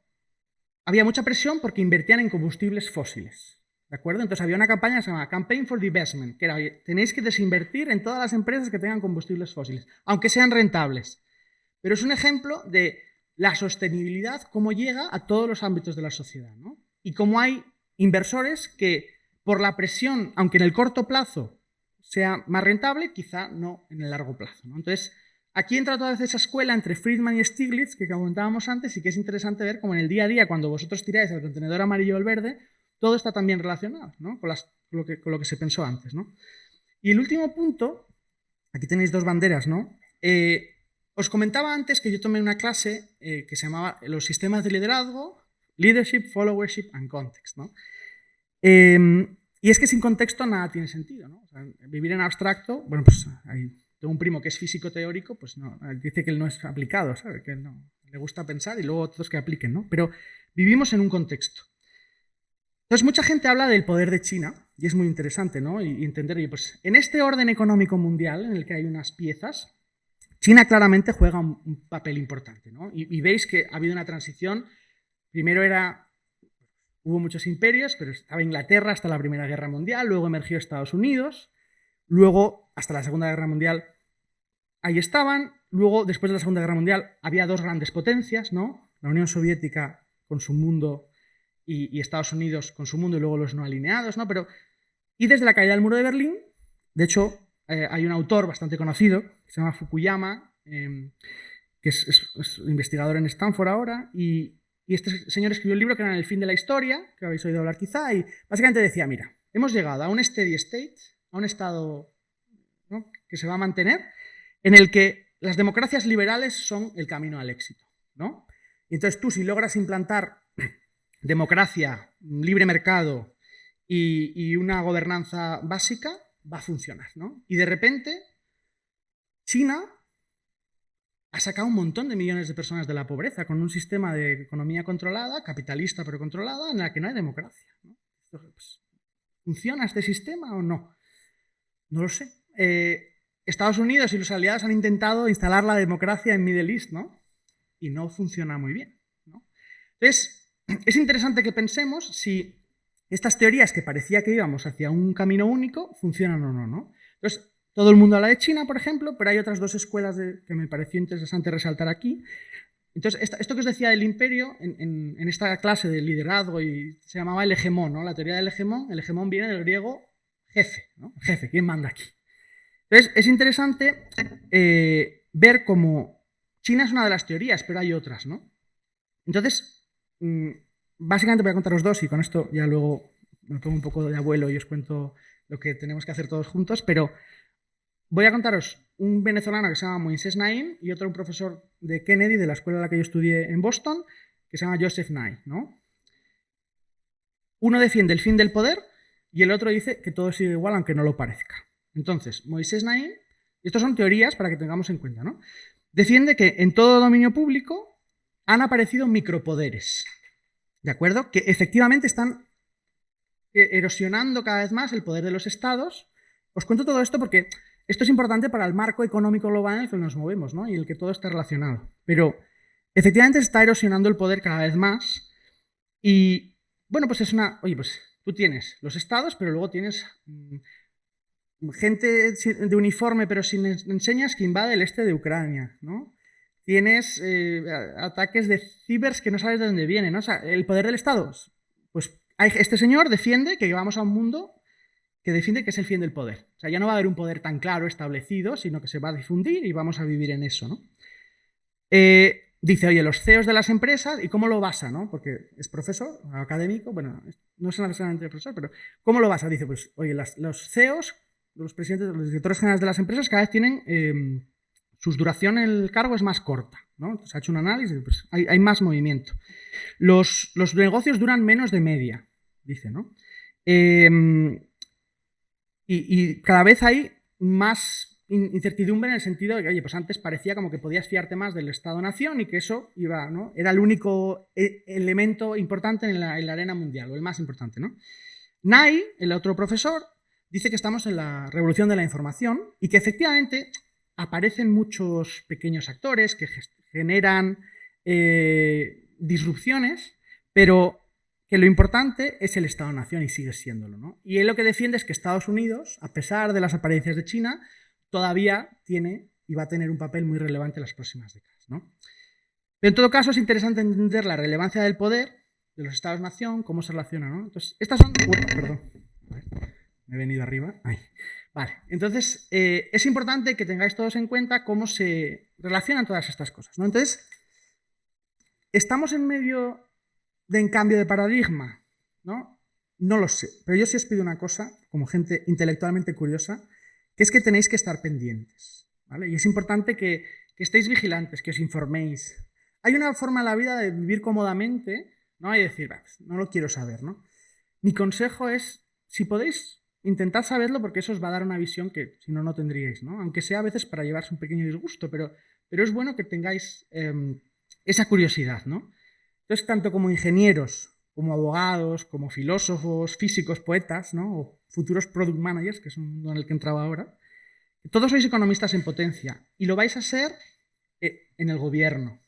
Había mucha presión porque invertían en combustibles fósiles, ¿de acuerdo? Entonces había una campaña que se llamaba Campaign for Divestment, que era, oye, tenéis que desinvertir en todas las empresas que tengan combustibles fósiles, aunque sean rentables. Pero es un ejemplo de la sostenibilidad, cómo llega a todos los ámbitos de la sociedad, ¿no? Y cómo hay inversores que, por la presión, aunque en el corto plazo sea más rentable, quizá no en el largo plazo, ¿no? Entonces, aquí entra toda vez esa escuela entre Friedman y Stiglitz, que comentábamos antes, y que es interesante ver cómo en el día a día, cuando vosotros tiráis el contenedor amarillo o el verde, todo está también relacionado, ¿no? con lo que se pensó antes, ¿no? Y el último punto, aquí tenéis dos banderas, ¿no? Os comentaba antes que yo tomé una clase que se llamaba los sistemas de liderazgo, leadership, followership and context, ¿no? Y es que sin contexto nada tiene sentido, ¿no? O sea, vivir en abstracto, bueno, pues tengo un primo que es físico teórico, pues no, dice que él no es aplicado, ¿sabes? Que no, le gusta pensar y luego otros que apliquen, ¿no? Pero vivimos en un contexto. Entonces, mucha gente habla del poder de China, y es muy interesante, ¿no? Y entender, oye, pues en este orden económico mundial en el que hay unas piezas, China claramente juega un papel importante, ¿no? Y veis que ha habido una transición. Primero hubo muchos imperios, pero estaba Inglaterra hasta la Primera Guerra Mundial, luego emergió Estados Unidos, luego hasta la Segunda Guerra Mundial ahí estaban, luego después de la Segunda Guerra Mundial había dos grandes potencias, ¿no? La Unión Soviética con su mundo y Estados Unidos con su mundo y luego los no alineados, ¿no? Y desde la caída del muro de Berlín, de hecho, hay un autor bastante conocido, que se llama Fukuyama, que es investigador en Stanford ahora, y este señor escribió un libro que era El fin de la historia, que habéis oído hablar quizá, y básicamente decía, mira, hemos llegado a un steady state, a un estado, ¿no?, que se va a mantener, en el que las democracias liberales son el camino al éxito, ¿no? Y entonces tú, si logras implantar democracia, libre mercado y una gobernanza básica, va a funcionar, ¿no? Y de repente, China ha sacado un montón de millones de personas de la pobreza con un sistema de economía controlada, capitalista pero controlada, en la que no hay democracia, ¿no? Pues, ¿funciona este sistema o no? No lo sé. Estados Unidos y los aliados han intentado instalar la democracia en Middle East, ¿no? Y no funciona muy bien, ¿no? Entonces, es interesante que pensemos si estas teorías que parecía que íbamos hacia un camino único funcionan o no, ¿no? Entonces, todo el mundo habla de China, por ejemplo, pero hay otras dos escuelas que me pareció interesante resaltar aquí. Entonces, esto que os decía del imperio, en esta clase de liderazgo, y se llamaba el hegemón, ¿no? La teoría del hegemón. El hegemón viene del griego jefe, ¿no? Jefe, ¿quién manda aquí? Entonces, es interesante ver cómo China es una de las teorías, pero hay otras, ¿no? Entonces, básicamente voy a contaros dos y con esto ya luego me pongo un poco de abuelo y os cuento lo que tenemos que hacer todos juntos, pero voy a contaros un venezolano que se llama Moisés Naim y otro un profesor de Kennedy, de la escuela en la que yo estudié en Boston, que se llama Joseph Nye, ¿no? Uno defiende el fin del poder y el otro dice que todo sigue igual aunque no lo parezca. Entonces, Moisés Naim Estas son teorías para que tengamos en cuenta, ¿no? Defiende que en todo dominio público han aparecido micropoderes, ¿de acuerdo? Que efectivamente están erosionando cada vez más el poder de los estados. Os cuento todo esto porque esto es importante para el marco económico global en el que nos movemos, ¿no? Y en el que todo está relacionado. Pero efectivamente se está erosionando el poder cada vez más y, bueno, pues es una... Oye, pues tú tienes los estados, pero luego tienes gente de uniforme pero sin enseñas que invade el este de Ucrania, ¿no? Tienes ataques de cibers que no sabes de dónde vienen, ¿no? O sea, el poder del Estado, pues este señor defiende que vamos a un mundo que defiende que es el fin del poder. O sea, ya no va a haber un poder tan claro establecido, sino que se va a difundir y vamos a vivir en eso, ¿no? Dice, oye, los CEOs de las empresas, ¿y cómo lo basa, no? Porque es profesor, académico, bueno, no es necesariamente profesor, pero ¿cómo lo basa? Dice, pues, oye, los CEOs, los presidentes, los directores generales de las empresas cada vez tienen, su duración en el cargo es más corta, ¿no? Se ha hecho un análisis, pues hay más movimiento. Los negocios duran menos de media, dice, ¿no? Y cada vez hay más incertidumbre en el sentido de que, oye, pues antes parecía como que podías fiarte más del Estado-Nación y que eso iba, ¿no? Era el único elemento importante en la arena mundial, o el más importante, ¿no? Nye, el otro profesor, dice que estamos en la revolución de la información y que efectivamente aparecen muchos pequeños actores que generan disrupciones, pero que lo importante es el Estado-Nación y sigue siéndolo, ¿no? Y él lo que defiende es que Estados Unidos, a pesar de las apariencias de China, todavía tiene y va a tener un papel muy relevante en las próximas décadas, ¿no? Pero en todo caso es interesante entender la relevancia del poder de los Estados-Nación, cómo se relaciona, ¿no? Entonces, estas son... perdón, me he venido arriba. Ay. Vale, entonces es importante que tengáis todos en cuenta cómo se relacionan todas estas cosas, ¿no? Entonces, estamos en medio de un cambio de paradigma, ¿no? No lo sé, pero yo sí os pido una cosa, como gente intelectualmente curiosa, que es que tenéis que estar pendientes, ¿vale? Y es importante que estéis vigilantes, que os informéis. Hay una forma en la vida de vivir cómodamente, ¿no? Y decir, pues, no lo quiero saber, ¿no? Mi consejo es, si podéis, intentad saberlo porque eso os va a dar una visión que si no, no tendríais, ¿no? Aunque sea a veces para llevarse un pequeño disgusto, pero es bueno que tengáis esa curiosidad, ¿no? Entonces, tanto como ingenieros, como abogados, como filósofos, físicos, poetas, ¿no? O futuros product managers, que es un mundo en el que entraba ahora, todos sois economistas en potencia y lo vais a ser en el gobierno,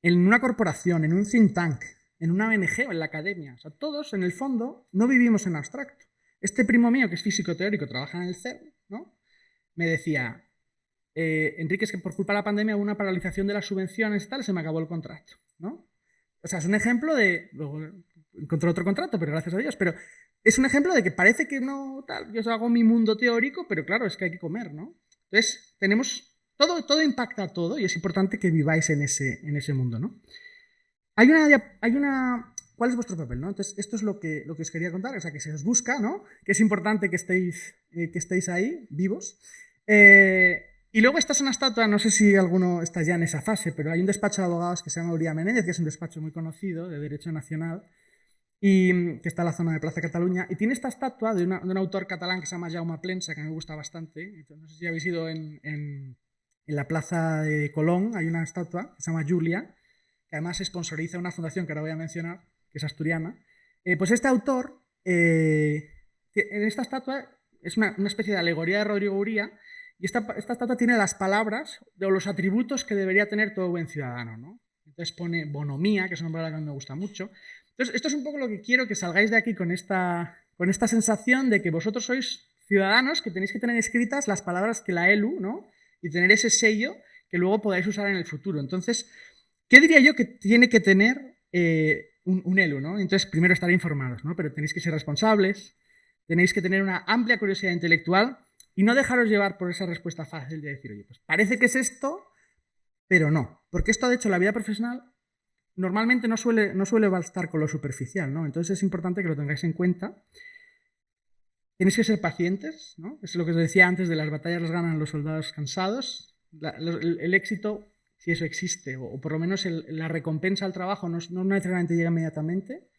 en una corporación, en un think tank, en una ONG o en la academia. O sea, todos, en el fondo, no vivimos en abstracto. Este primo mío, que es físico teórico, trabaja en el CERN, ¿no? Me decía, Enrique, es que por culpa de la pandemia hubo una paralización de las subvenciones y tal, se me acabó el contrato, ¿no? O sea, es un ejemplo de... Luego encontré otro contrato, pero gracias a Dios. Pero es un ejemplo de que parece que no tal. Yo hago mi mundo teórico, pero claro, es que hay que comer, ¿no? Entonces, tenemos... Todo impacta a todo y es importante que viváis en ese mundo, ¿no? Hay una... ¿Cuál es vuestro papel, no? Entonces, esto es lo que os quería contar. O sea, que se os busca, ¿no? Que es importante que estéis ahí, vivos. Y luego esta es una estatua, no sé si alguno está ya en esa fase, pero hay un despacho de abogados que se llama Uría Menéndez, que es un despacho muy conocido de Derecho Nacional, y que está en la zona de Plaza Cataluña, y tiene esta estatua de un autor catalán que se llama Jaume Plensa, que me gusta bastante. Entonces, no sé si habéis ido en la Plaza de Colón, hay una estatua que se llama Julia, que además sponsoriza una fundación que ahora voy a mencionar, que es asturiana. Pues este autor, en esta estatua, es una especie de alegoría de Rodrigo Uría. Y esta estatua tiene las palabras o los atributos que debería tener todo buen ciudadano, ¿no? Entonces pone bonomía, que es una palabra que a mí me gusta mucho. Entonces, esto es un poco lo que quiero, que salgáis de aquí con esta sensación de que vosotros sois ciudadanos, que tenéis que tener escritas las palabras que la ELU, ¿no? Y tener ese sello que luego podáis usar en el futuro. Entonces, ¿qué diría yo que tiene que tener un ELU, ¿no? Entonces, primero estar informados, ¿no? Pero tenéis que ser responsables, tenéis que tener una amplia curiosidad intelectual y no dejaros llevar por esa respuesta fácil de decir, oye, pues parece que es esto, pero no. Porque esto, de hecho, la vida profesional normalmente no suele bastar con lo superficial, ¿no? Entonces es importante que lo tengáis en cuenta. Tenéis que ser pacientes, ¿no? Es lo que os decía antes, de las batallas las ganan los soldados cansados. El éxito, si eso existe, o por lo menos la recompensa al trabajo no necesariamente llega inmediatamente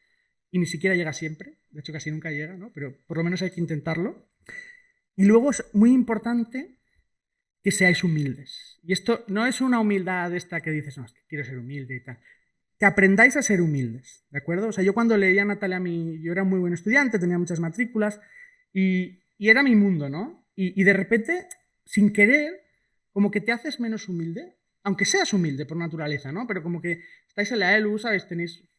y ni siquiera llega siempre. De hecho, casi nunca llega, ¿no? Pero por lo menos hay que intentarlo. Y luego es muy importante que seáis humildes. Y esto no es una humildad esta que dices, no, es que quiero ser humilde y tal. Que aprendáis a ser humildes, ¿de acuerdo? O sea, yo cuando leía a Natalia, yo era muy buen estudiante, tenía muchas matrículas y era mi mundo, ¿no? Y de repente, sin querer, como que te haces menos humilde, aunque seas humilde por naturaleza, ¿no? Pero como que estáis en la ELU, ¿sabes?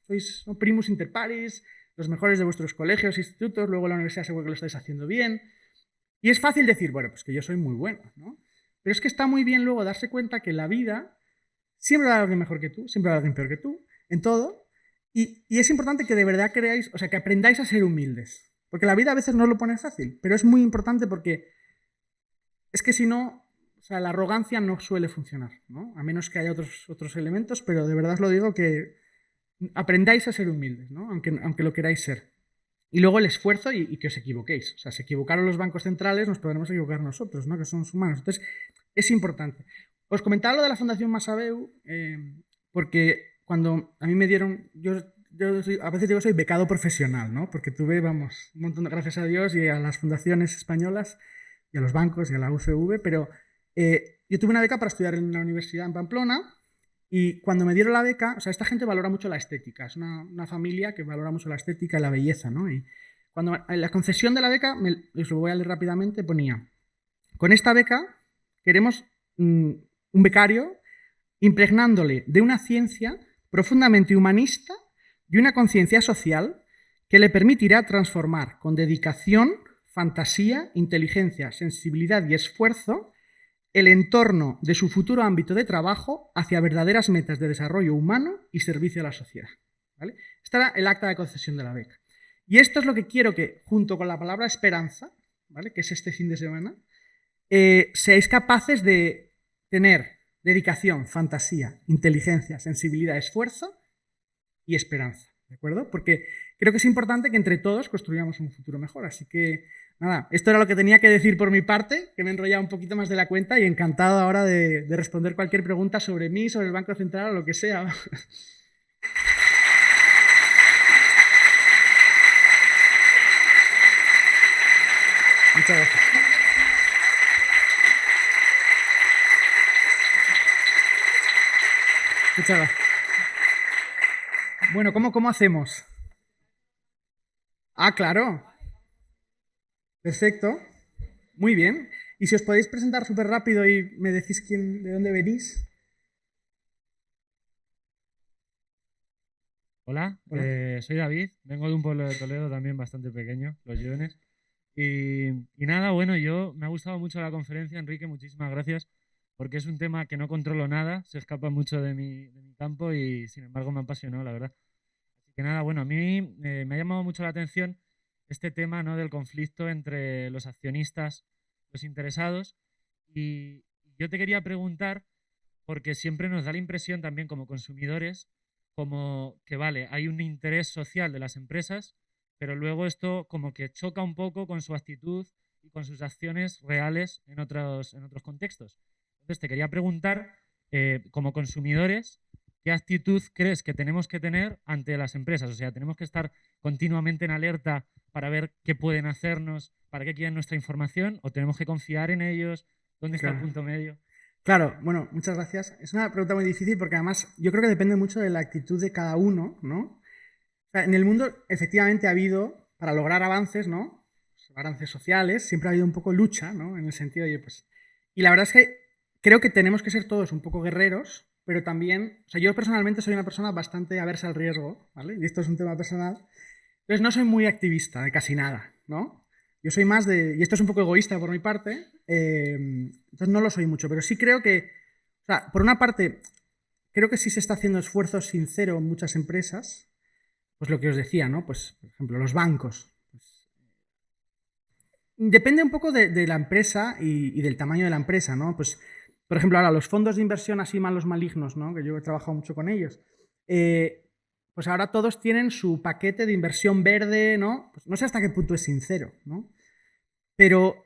Sois, ¿no?, primus inter pares, los mejores de vuestros colegios, institutos, luego en la universidad seguro que lo estáis haciendo bien. Y es fácil decir, bueno, pues que yo soy muy bueno, ¿no? Pero es que está muy bien luego darse cuenta que en la vida siempre va a haber alguien mejor que tú, siempre va a haber alguien peor que tú, en todo. Y es importante que de verdad creáis, o sea, que aprendáis a ser humildes. Porque la vida a veces no os lo pone fácil, pero es muy importante porque es que si no, o sea, la arrogancia no suele funcionar, ¿no? A menos que haya otros elementos, pero de verdad os lo digo que aprendáis a ser humildes, ¿no? Aunque lo queráis ser. Y luego el esfuerzo y que os equivoquéis. O sea, se equivocaron los bancos centrales, nos podremos equivocar nosotros, ¿no? Que somos humanos. Entonces, es importante. Os comentaba lo de la Fundación Masabeu, porque cuando a mí me dieron, a veces digo soy becado profesional, ¿no? Porque tuve, vamos, un montón de, gracias a Dios y a las fundaciones españolas y a los bancos y a la UCV, pero yo tuve una beca para estudiar en la universidad en Pamplona y cuando me dieron la beca, o sea, esta gente valora mucho la estética, es una familia que valora mucho la estética y la belleza, ¿no? Y cuando en la concesión de la beca, os lo voy a leer rápidamente, ponía, con esta beca queremos un becario impregnándole de una ciencia profundamente humanista y una conciencia social que le permitirá transformar con dedicación, fantasía, inteligencia, sensibilidad y esfuerzo el entorno de su futuro ámbito de trabajo hacia verdaderas metas de desarrollo humano y servicio a la sociedad. ¿Vale? Este era el acta de concesión de la beca. Y esto es lo que quiero que, junto con la palabra esperanza, ¿vale?, que es este fin de semana, seáis capaces de tener dedicación, fantasía, inteligencia, sensibilidad, esfuerzo y esperanza, ¿de acuerdo? Porque creo que es importante que entre todos construyamos un futuro mejor. Así que, nada, esto era lo que tenía que decir por mi parte, que me he enrollado un poquito más de la cuenta y encantado ahora de responder cualquier pregunta sobre mí, sobre el Banco Central o lo que sea. Muchas gracias. Muchas gracias. Bueno, ¿cómo hacemos? Ah, claro. Perfecto. Muy bien. Y si os podéis presentar súper rápido y me decís de dónde venís. Hola, Hola. soy David, vengo de un pueblo de Toledo también bastante pequeño, Los Llones. Y nada, bueno, me ha gustado mucho la conferencia, Enrique, muchísimas gracias, porque es un tema que no controlo nada, se escapa mucho de mi campo y sin embargo me apasionó, la verdad. Así que nada, bueno, a mí me ha llamado mucho la atención este tema, ¿no?, del conflicto entre los accionistas, los interesados, y yo te quería preguntar, porque siempre nos da la impresión también como consumidores, como que vale, hay un interés social de las empresas, pero luego esto como que choca un poco con su actitud y con sus acciones reales en otros contextos. Entonces te quería preguntar, como consumidores, ¿qué actitud crees que tenemos que tener ante las empresas? O sea, ¿tenemos que estar continuamente en alerta para ver qué pueden hacernos, para qué quieren nuestra información, o tenemos que confiar en ellos? ¿Dónde está el Claro. punto medio? Claro, bueno, muchas gracias. Es una pregunta muy difícil porque además yo creo que depende mucho de la actitud de cada uno, ¿no? O sea, en el mundo efectivamente ha habido, para lograr avances, ¿no?, avances sociales, siempre ha habido un poco lucha, ¿no?, en el sentido de, pues... Y la verdad es que creo que tenemos que ser todos un poco guerreros, pero también, o sea, yo personalmente soy una persona bastante aversa al riesgo, ¿vale? Y esto es un tema personal. Entonces no soy muy activista de casi nada, ¿no? Yo soy más y esto es un poco egoísta por mi parte, entonces no lo soy mucho, pero sí creo que, o sea, por una parte, creo que sí se está haciendo esfuerzo sincero en muchas empresas, pues lo que os decía, ¿no? Pues, por ejemplo, los bancos. Pues, depende un poco de la empresa y del tamaño de la empresa, ¿no? Pues, por ejemplo, ahora los fondos de inversión así malos malignos, ¿no?, que yo he trabajado mucho con ellos, pues ahora todos tienen su paquete de inversión verde, ¿no? Pues no sé hasta qué punto es sincero, ¿no? Pero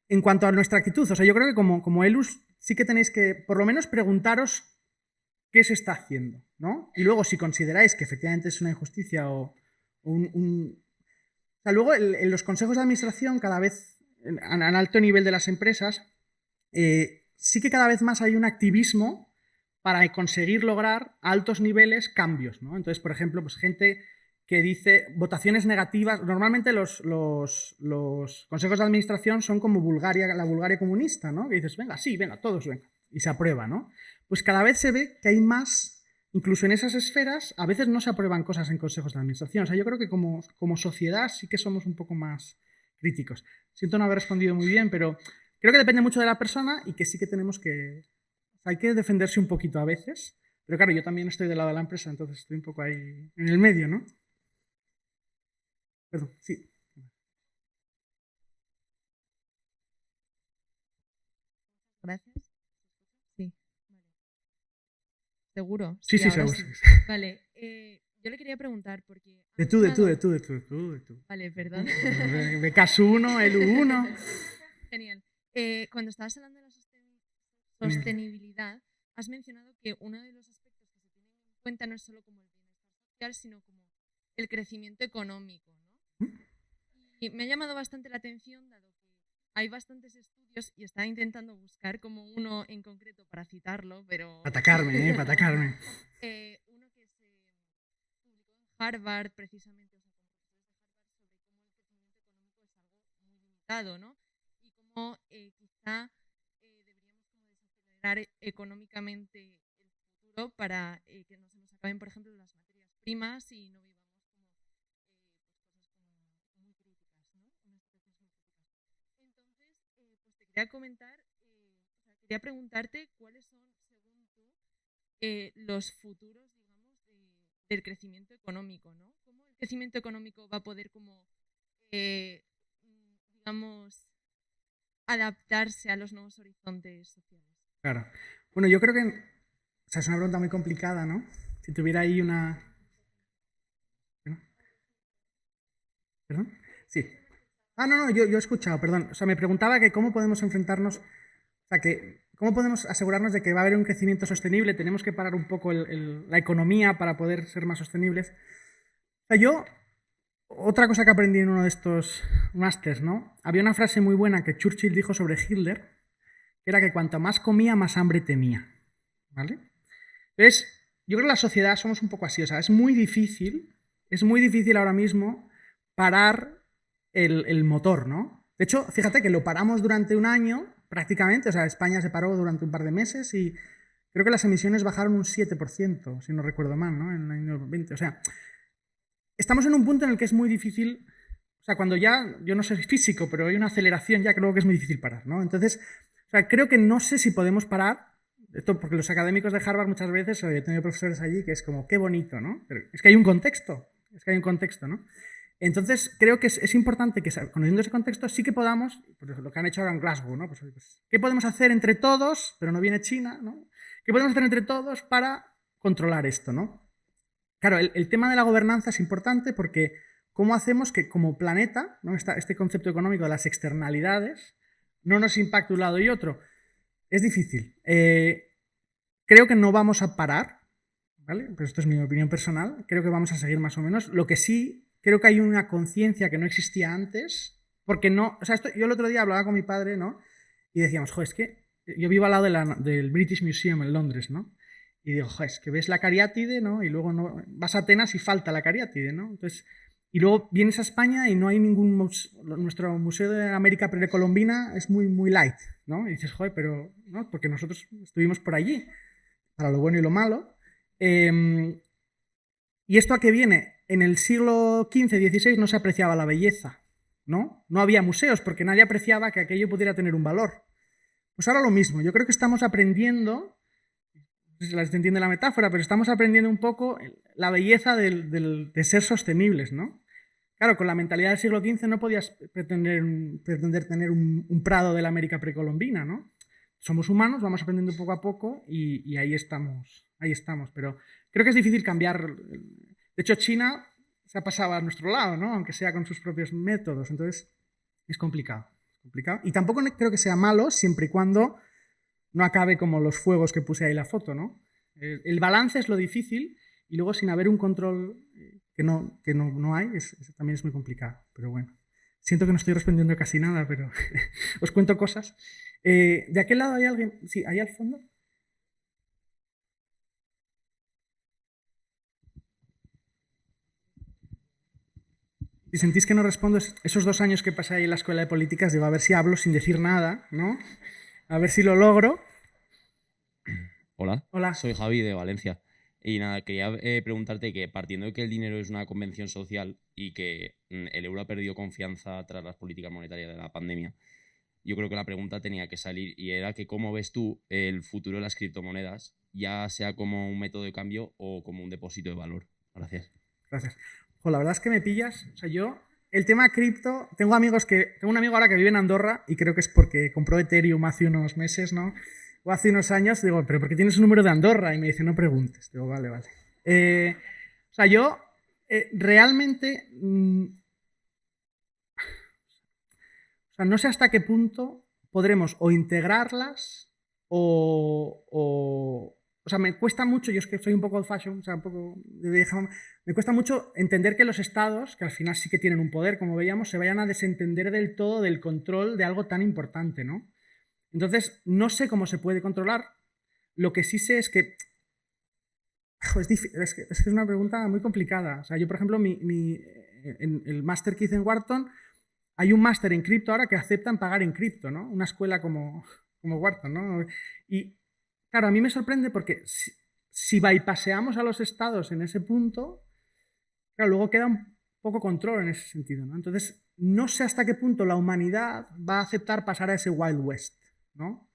en cuanto a nuestra actitud, o sea, yo creo que como ELUS sí que tenéis que, por lo menos, preguntaros qué se está haciendo, ¿no? Y luego, si consideráis que efectivamente es una injusticia o o sea, luego en los consejos de administración, cada vez en alto nivel de las empresas, sí que cada vez más hay un activismo para conseguir lograr a altos niveles cambios, ¿no? Entonces, por ejemplo, pues gente que dice votaciones negativas. Normalmente los consejos de administración son como la Bulgaria comunista, ¿no? Que dices, venga, sí, venga, todos, venga, y se aprueba, ¿no? Pues cada vez se ve que hay más, incluso en esas esferas, a veces no se aprueban cosas en consejos de administración. O sea, yo creo que como sociedad sí que somos un poco más críticos. Siento no haber respondido muy bien, pero creo que depende mucho de la persona y que sí que tenemos que... Hay que defenderse un poquito a veces, pero claro, yo también estoy del lado de la empresa, entonces estoy un poco ahí en el medio, ¿no? Perdón, sí. Gracias. Sí, vale. ¿Seguro? Sí, Sí, sí, ahora seguro. sí. Vale, yo le quería preguntar porque... De tú. Vale, perdón. De K1, el U1. Genial. Cuando estabas hablando de la sostenibilidad, has mencionado que uno de los aspectos que se tienen en cuenta no es solo como el bienestar social, sino como el crecimiento económico, ¿no? Y me ha llamado bastante la atención, dado que hay bastantes estudios y estaba intentando buscar como uno en concreto para citarlo, pero... Para atacarme, para atacarme. Uno que se publicó en Harvard, precisamente, o sea, con profesores de Harvard, sobre cómo el crecimiento económico es algo muy limitado, ¿no? Y cómo quizá deberíamos como desacelerar económicamente el futuro para que no se nos acaben, por ejemplo, las materias primas y no vivamos como cosas como muy críticas, ¿no? Unas situaciones muy críticas. Entonces, pues te quería comentar, o sea, quería preguntarte cuáles son, según tú, los futuros, digamos, del crecimiento económico, ¿no? ¿Cómo el crecimiento económico va a poder como, digamos, adaptarse a los nuevos horizontes sociales? Claro. Bueno, yo creo que... O sea, es una pregunta muy complicada, ¿no? Si tuviera ahí una... ¿Perdón? Sí. Ah, no, yo he escuchado, perdón. O sea, me preguntaba que cómo podemos enfrentarnos... O sea, que cómo podemos asegurarnos de que va a haber un crecimiento sostenible. Tenemos que parar un poco la economía para poder ser más sostenibles. O sea, otra cosa que aprendí en uno de estos másters, ¿no? Había una frase muy buena que Churchill dijo sobre Hitler, que era que cuanto más comía, más hambre tenía. ¿Vale? Entonces, yo creo que la sociedad somos un poco así. O sea, es muy difícil ahora mismo parar el motor, ¿no? De hecho, fíjate que lo paramos durante un año, prácticamente. O sea, España se paró durante un par de meses y creo que las emisiones bajaron un 7%, si no recuerdo mal, ¿no? En el año 20. O sea, estamos en un punto en el que es muy difícil, o sea, cuando ya, yo no soy físico, pero hay una aceleración ya creo que es muy difícil parar, ¿no? Entonces, o sea, creo que no sé si podemos parar, esto porque los académicos de Harvard muchas veces, he tenido profesores allí que es como, qué bonito, ¿no? Pero es que hay un contexto, ¿no? Entonces, creo que es importante que, conociendo ese contexto, sí que podamos, pues lo que han hecho ahora en Glasgow, ¿no? Pues, ¿qué podemos hacer entre todos, pero no viene China, ¿no? ¿Qué podemos hacer entre todos para controlar esto, ¿no? Claro, el tema de la gobernanza es importante porque ¿cómo hacemos que como planeta, ¿no? este concepto económico de las externalidades, no nos impacte un lado y otro? Es difícil. Creo que no vamos a parar, ¿vale? Pero esto es mi opinión personal. Creo que vamos a seguir más o menos. Lo que sí, creo que hay una conciencia que no existía antes, porque no... O sea, yo el otro día hablaba con mi padre, ¿no? Y decíamos, joder, es que yo vivo al lado del British Museum en Londres, ¿no? Y digo, joder, es que ves la cariátide, ¿no? Y luego no, vas a Atenas y falta la cariátide, ¿no? Entonces, y luego vienes a España y no hay ningún... Nuestro Museo de América Precolombina es muy, muy light, ¿no? Y dices, joder, pero... ¿no? Porque nosotros estuvimos por allí, para lo bueno y lo malo. ¿Y esto a qué viene? En el siglo XV-XVI no se apreciaba la belleza, ¿no? No había museos porque nadie apreciaba que aquello pudiera tener un valor. Pues ahora lo mismo. Yo creo que estamos aprendiendo... No sé si se entiende la metáfora, pero estamos aprendiendo un poco la belleza de ser sostenibles, ¿no? Claro, con la mentalidad del siglo XV no podías pretender tener un Prado de la América precolombina, ¿no? Somos humanos, vamos aprendiendo poco a poco y ahí estamos, pero creo que es difícil cambiar. De hecho, China se ha pasado a nuestro lado, ¿no? Aunque sea con sus propios métodos, entonces es complicado. Y tampoco creo que sea malo siempre y cuando no acabe como los fuegos que puse ahí la foto, ¿no? El balance es lo difícil y luego sin haber un control que no hay, también es muy complicado. Pero bueno, siento que no estoy respondiendo casi nada, pero os cuento cosas. ¿De aquel lado hay alguien? Sí, ahí al fondo. Si sentís que no respondo, esos 2 años que pasé ahí en la escuela de políticas, digo, a ver si hablo sin decir nada, ¿no? A ver si lo logro. Hola, Hola. soy Javi de Valencia. Y nada, quería preguntarte que partiendo de que el dinero es una convención social y que el euro ha perdido confianza tras las políticas monetarias de la pandemia, yo creo que la pregunta tenía que salir y era que cómo ves tú el futuro de las criptomonedas, ya sea como un método de cambio o como un depósito de valor. Gracias. Gracias. Pues la verdad es que me pillas. O sea, yo, el tema cripto, tengo un amigo ahora que vive en Andorra y creo que es porque compró Ethereum hace unos meses, ¿no? O hace unos años. Digo, ¿pero por qué tienes un número de Andorra? Y me dice, no preguntes. Digo, vale, vale. O sea, yo realmente, o sea, no sé hasta qué punto podremos o integrarlas o sea, me cuesta mucho, yo es que soy un poco old fashion, o sea, un poco de vieja, me cuesta mucho entender que los estados, que al final sí que tienen un poder, como veíamos, se vayan a desentender del todo del control de algo tan importante, ¿no? Entonces, no sé cómo se puede controlar. Lo que sí sé es que es una pregunta muy complicada. O sea, yo, por ejemplo, en el máster que hice en Wharton, hay un máster en cripto ahora que aceptan pagar en cripto, ¿no? Una escuela como Wharton, ¿no? Y claro, a mí me sorprende porque si bypaseamos a los estados en ese punto, claro, luego queda un poco control en ese sentido, ¿no? Entonces, no sé hasta qué punto la humanidad va a aceptar pasar a ese Wild West, ¿no?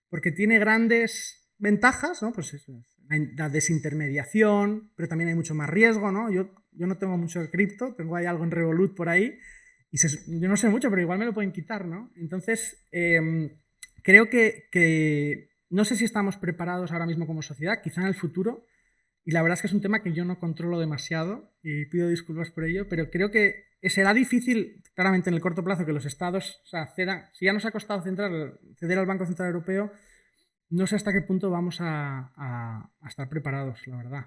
Porque tiene grandes ventajas, ¿no? Pues eso, la desintermediación, pero también hay mucho más riesgo, ¿no? Yo no tengo mucho cripto, tengo ahí algo en Revolut por ahí, y yo no sé mucho, pero igual me lo pueden quitar, ¿no? Entonces, creo que no sé si estamos preparados ahora mismo como sociedad, quizá en el futuro, y la verdad es que es un tema que yo no controlo demasiado y pido disculpas por ello, pero creo que será difícil, claramente en el corto plazo, que los estados, o sea, cedan. Si ya nos ha costado ceder al Banco Central Europeo, no sé hasta qué punto vamos a estar preparados, la verdad.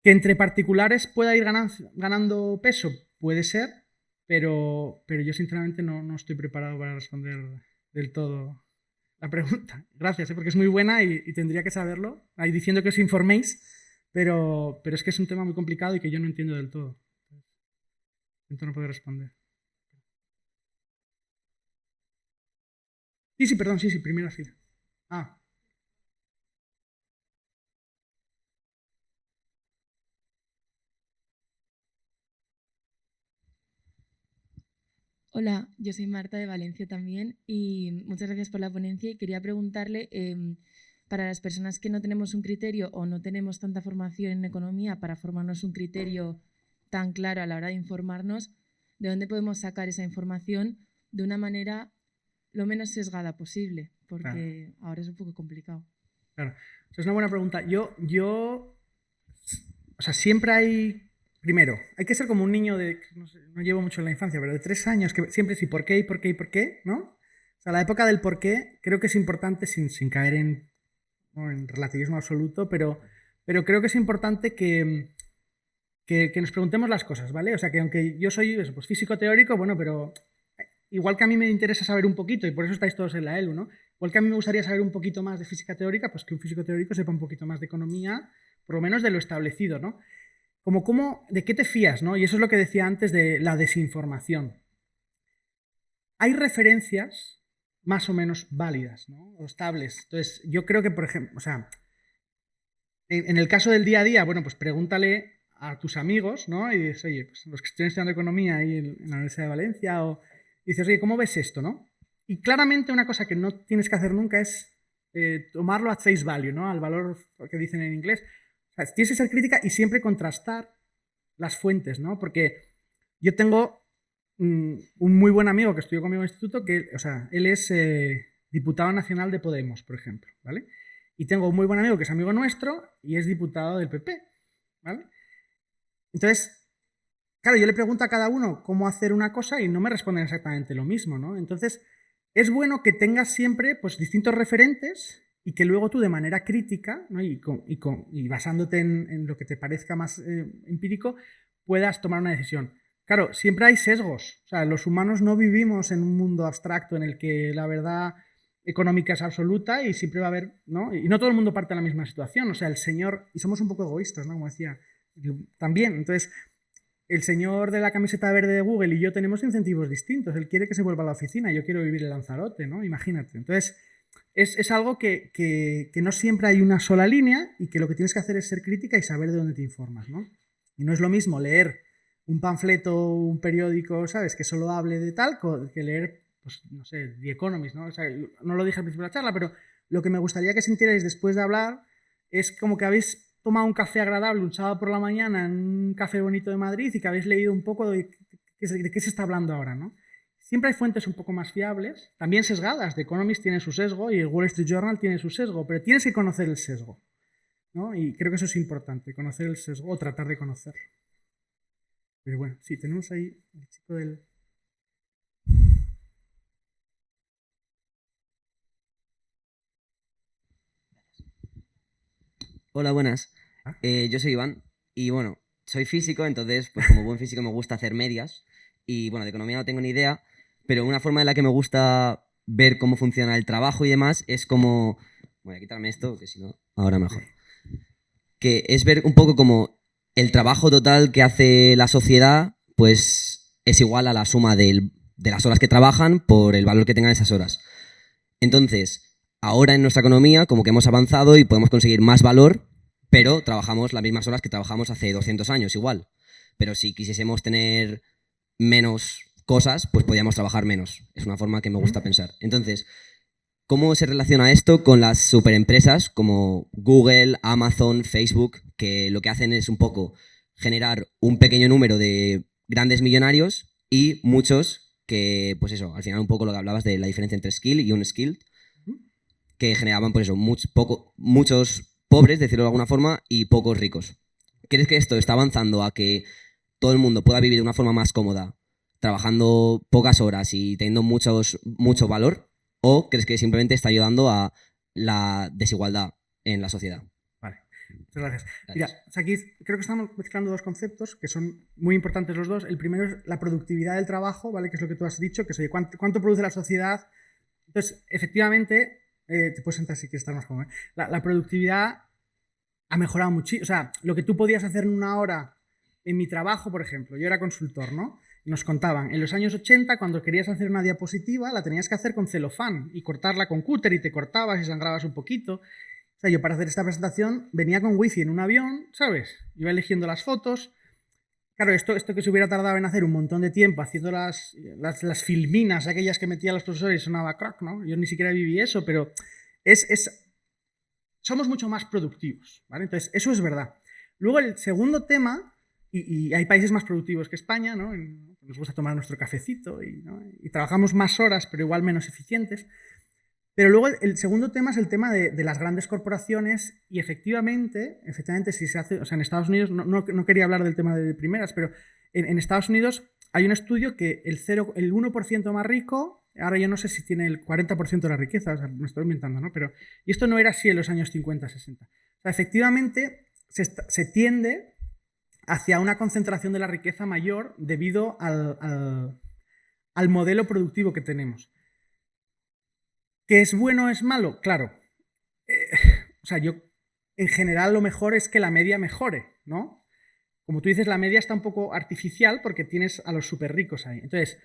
Que entre particulares pueda ir ganando peso, puede ser, pero yo sinceramente no estoy preparado para responder del todo la pregunta. Gracias, porque es muy buena y tendría que saberlo, ahí diciendo que os informéis, pero es que es un tema muy complicado y que yo no entiendo del todo. Intento no poder responder. Sí, perdón, sí, primera fila. Ah, Hola, yo soy Marta de Valencia también y muchas gracias por la ponencia y quería preguntarle, para las personas que no tenemos un criterio o no tenemos tanta formación en economía para formarnos un criterio tan claro a la hora de informarnos, ¿de dónde podemos sacar esa información de una manera lo menos sesgada posible? Porque ahora es un poco complicado. claro. Es una buena pregunta. O sea, siempre hay. Primero, hay que ser como un niño de, no sé, no llevo mucho en la infancia, pero de 3 años, que siempre sí, ¿por qué y por qué y por qué? ¿No? O sea, la época del por qué creo que es importante sin caer ¿no? en relativismo absoluto, pero creo que es importante que nos preguntemos las cosas, ¿vale? O sea, que aunque yo soy eso, pues físico teórico, bueno, pero igual que a mí me interesa saber un poquito, y por eso estáis todos en la ELU, ¿no? Igual que a mí me gustaría saber un poquito más de física teórica, pues que un físico teórico sepa un poquito más de economía, por lo menos de lo establecido, ¿no? ¿De qué te fías, ¿no? Y eso es lo que decía antes de la desinformación. Hay referencias más o menos válidas, ¿no? O estables. Entonces, yo creo que, por ejemplo, o sea, en el caso del día a día, bueno, pues pregúntale a tus amigos, ¿no? Y dices, oye, pues los que estén estudiando economía ahí en la Universidad de Valencia, o dices, oye, ¿cómo ves esto, no? Y claramente una cosa que no tienes que hacer nunca es tomarlo at face value, ¿no? Al valor que dicen en inglés. O sea, tienes que ser crítica y siempre contrastar las fuentes, ¿no? Porque yo tengo un muy buen amigo que estudió conmigo en el instituto, que, o sea, él es diputado nacional de Podemos, por ejemplo, ¿vale? Y tengo un muy buen amigo que es amigo nuestro y es diputado del PP, ¿vale? Entonces, claro, yo le pregunto a cada uno cómo hacer una cosa y no me responden exactamente lo mismo, ¿no? Entonces, es bueno que tengas siempre pues, distintos referentes y que luego tú de manera crítica, ¿no? y basándote en lo que te parezca más empírico, puedas tomar una decisión. Claro, siempre hay sesgos. O sea, los humanos no vivimos en un mundo abstracto en el que la verdad económica es absoluta y siempre va a haber, ¿no? Y no todo el mundo parte de la misma situación, o sea, el señor, y somos un poco egoístas, ¿no? Como decía, también, entonces, el señor de la camiseta verde de Google y yo tenemos incentivos distintos, él quiere que se vuelva a la oficina, yo quiero vivir en Lanzarote, ¿no? Imagínate, entonces, es algo que no siempre hay una sola línea y que lo que tienes que hacer es ser crítica y saber de dónde te informas, ¿no? Y no es lo mismo leer un panfleto, un periódico, ¿sabes?, que solo hable de tal, que leer, pues, no sé, The Economist, ¿no? O sea, no lo dije al principio de la charla, pero lo que me gustaría que sintierais después de hablar es como que habéis tomado un café agradable un sábado por la mañana en un café bonito de Madrid y que habéis leído un poco de qué se está hablando ahora, ¿no? Siempre hay fuentes un poco más fiables, también sesgadas. The Economist tiene su sesgo y el Wall Street Journal tiene su sesgo, pero tienes que conocer el sesgo, ¿no? Y creo que eso es importante, conocer el sesgo o tratar de conocerlo. Pero bueno, sí, tenemos ahí el chico del... Hola, buenas. ¿Ah? Yo soy Iván y bueno, soy físico, entonces pues como buen físico me gusta hacer medias y bueno, de economía no tengo ni idea, pero una forma en la que me gusta ver cómo funciona el trabajo y demás es como... Voy a quitarme esto, que si no, ahora mejor. Que es ver un poco como el trabajo total que hace la sociedad pues es igual a la suma de las horas que trabajan por el valor que tengan esas horas. Entonces, ahora en nuestra economía como que hemos avanzado y podemos conseguir más valor, pero trabajamos las mismas horas que trabajamos hace 200 años igual. Pero si quisiésemos tener menos cosas, pues podríamos trabajar menos. Es una forma que me gusta pensar. Entonces, ¿cómo se relaciona esto con las superempresas como Google, Amazon, Facebook, que lo que hacen es un poco generar un pequeño número de grandes millonarios y muchos que, pues eso, al final un poco lo que hablabas de la diferencia entre skill y unskilled, que generaban, pues eso, muchos pobres, decirlo de alguna forma, y pocos ricos. ¿Crees que esto está avanzando a que todo el mundo pueda vivir de una forma más cómoda, trabajando pocas horas y teniendo mucho valor? ¿O crees que simplemente está ayudando a la desigualdad en la sociedad? Vale, muchas gracias. Mira, aquí creo que estamos mezclando dos conceptos que son muy importantes los dos. El primero es la productividad del trabajo, ¿vale? Que es lo que tú has dicho, que es, oye, ¿cuánto produce la sociedad? Entonces, efectivamente, te puedes sentar si quieres estar más cómodo. La productividad ha mejorado muchísimo. O sea, lo que tú podías hacer en una hora en mi trabajo, por ejemplo, yo era consultor, ¿no? Nos contaban, en los años 80, cuando querías hacer una diapositiva, la tenías que hacer con celofán y cortarla con cúter y te cortabas y sangrabas un poquito. O sea, yo para hacer esta presentación venía con wifi en un avión, ¿sabes? Iba eligiendo las fotos. Claro, esto que se hubiera tardado en hacer un montón de tiempo haciendo las filminas, aquellas que metían los profesores y sonaba crack, ¿no? Yo ni siquiera viví eso, pero somos mucho más productivos, ¿vale? Entonces, eso es verdad. Luego, el segundo tema, y hay países más productivos que España, ¿no? Nos gusta tomar nuestro cafecito y trabajamos más horas, pero igual menos eficientes. Pero luego el segundo tema es el tema de las grandes corporaciones y efectivamente si se hace, o sea, en Estados Unidos, no quería hablar del tema de primeras, pero en Estados Unidos hay un estudio que el 1% más rico, ahora yo no sé si tiene el 40% de la riqueza, o sea, me estoy inventando, ¿no? Pero, y esto no era así en los años 50, 60. O sea, efectivamente se tiende hacia una concentración de la riqueza mayor debido al modelo productivo que tenemos. ¿Que es bueno o es malo? Claro. O sea, yo en general lo mejor es que la media mejore, ¿no? Como tú dices, la media está un poco artificial porque tienes a los súper ricos ahí. Entonces,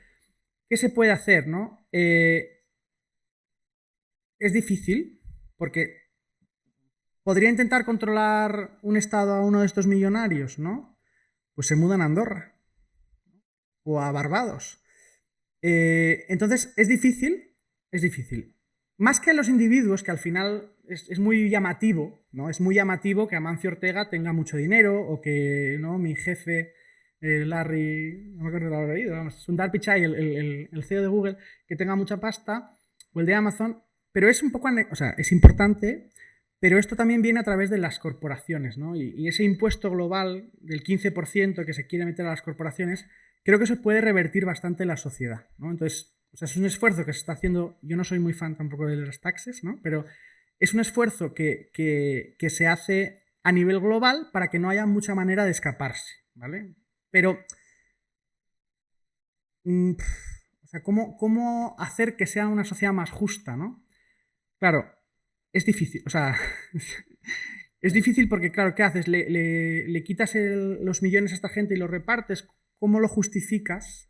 ¿qué se puede hacer, no? Es difícil porque podría intentar controlar un estado a uno de estos millonarios, ¿no? Pues se mudan a Andorra o a Barbados. Entonces, es difícil. Más que a los individuos, que al final es muy llamativo, ¿no? Es muy llamativo que Amancio Ortega tenga mucho dinero o que, ¿no?, mi jefe, Larry, no me acuerdo de haber oído, vamos, Sundar Pichai, el CEO de Google, que tenga mucha pasta, o el de Amazon, pero es un poco, o sea, es importante, pero esto también viene a través de las corporaciones, ¿no? Y ese impuesto global del 15% que se quiere meter a las corporaciones, creo que eso puede revertir bastante la sociedad, ¿no? Entonces, o sea, es un esfuerzo que se está haciendo, yo no soy muy fan tampoco de las taxes, ¿no? Pero es un esfuerzo que se hace a nivel global para que no haya mucha manera de escaparse, ¿vale? Pero, o sea, ¿cómo hacer que sea una sociedad más justa, ¿no? claro, es difícil. O sea, es difícil porque, claro, ¿qué haces? Le quitas los millones a esta gente y los repartes. ¿Cómo lo justificas?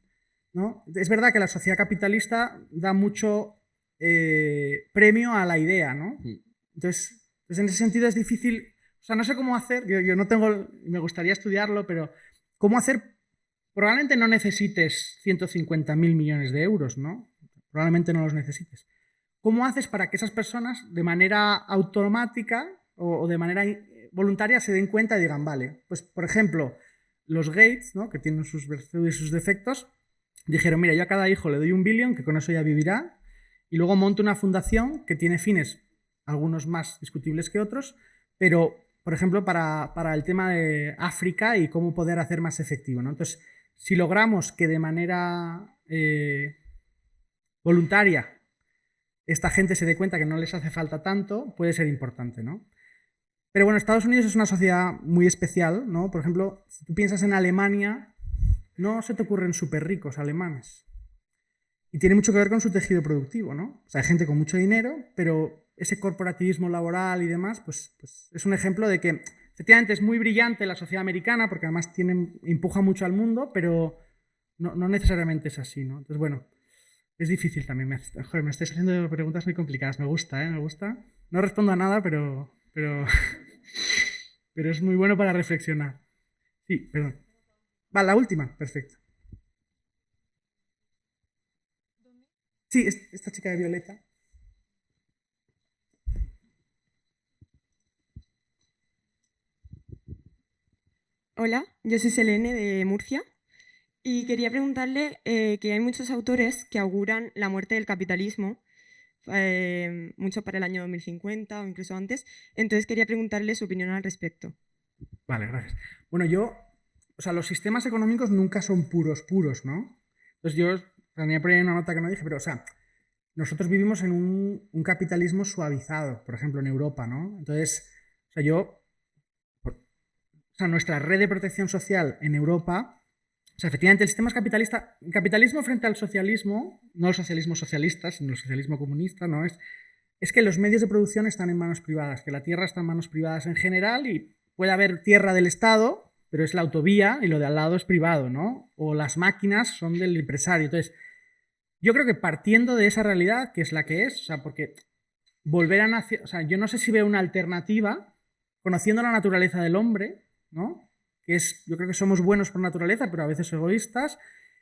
¿No? Es verdad que la sociedad capitalista da mucho premio a la idea, ¿no? Entonces, en ese sentido es difícil. O sea, no sé cómo hacer, yo no tengo, me gustaría estudiarlo, pero ¿cómo hacer? Probablemente no necesites 150.000 millones de euros, ¿no? Probablemente no los necesites. ¿Cómo haces para que esas personas, de manera automática o de manera voluntaria, se den cuenta y digan, vale, pues por ejemplo, los Gates, ¿no? Que tienen sus virtudes y sus defectos, dijeron, mira, yo a cada hijo le doy 1 billón, que con eso ya vivirá, y luego monto una fundación que tiene fines, algunos más discutibles que otros, pero, por ejemplo, para el tema de África y cómo poder hacer más efectivo, ¿no? Entonces, si logramos que de manera voluntaria esta gente se dé cuenta que no les hace falta tanto, puede ser importante, ¿no? Pero bueno, Estados Unidos es una sociedad muy especial, ¿no? Por ejemplo, si tú piensas en Alemania, no se te ocurren súper ricos alemanes. Y tiene mucho que ver con su tejido productivo, ¿no? O sea, hay gente con mucho dinero, pero ese corporativismo laboral y demás, pues es un ejemplo de que efectivamente es muy brillante la sociedad americana, porque además empuja mucho al mundo, pero no necesariamente es así, ¿no? Entonces, bueno, es difícil también. Me estáis haciendo preguntas muy complicadas. Me gusta, ¿eh? Me gusta. No respondo a nada, pero es muy bueno para reflexionar. Sí, perdón. Va, la última. Perfecto. Sí, esta chica de violeta. Hola, yo soy Selene de Murcia y quería preguntarle que hay muchos autores que auguran la muerte del capitalismo, mucho para el año 2050 o incluso antes. Entonces quería preguntarle su opinión al respecto. Vale, gracias. Bueno, o sea, los sistemas económicos nunca son puros, ¿no? Entonces yo tenía por ahí una nota que no dije, pero, o sea, nosotros vivimos en un capitalismo suavizado, por ejemplo, en Europa, ¿no? Entonces, o sea, nuestra red de protección social en Europa, o sea, efectivamente el sistema es capitalista. El capitalismo frente al socialismo, no el socialismo socialista, sino el socialismo comunista, ¿no? Es que los medios de producción están en manos privadas, que la tierra está en manos privadas en general y puede haber tierra del Estado, pero es la autovía y lo de al lado es privado, ¿no? O las máquinas son del empresario. Entonces, yo creo que partiendo de esa realidad, que es la que es, o sea, porque volver a nacer, o sea, yo no sé si veo una alternativa, conociendo la naturaleza del hombre, ¿no? Que es, yo creo que somos buenos por naturaleza, pero a veces egoístas,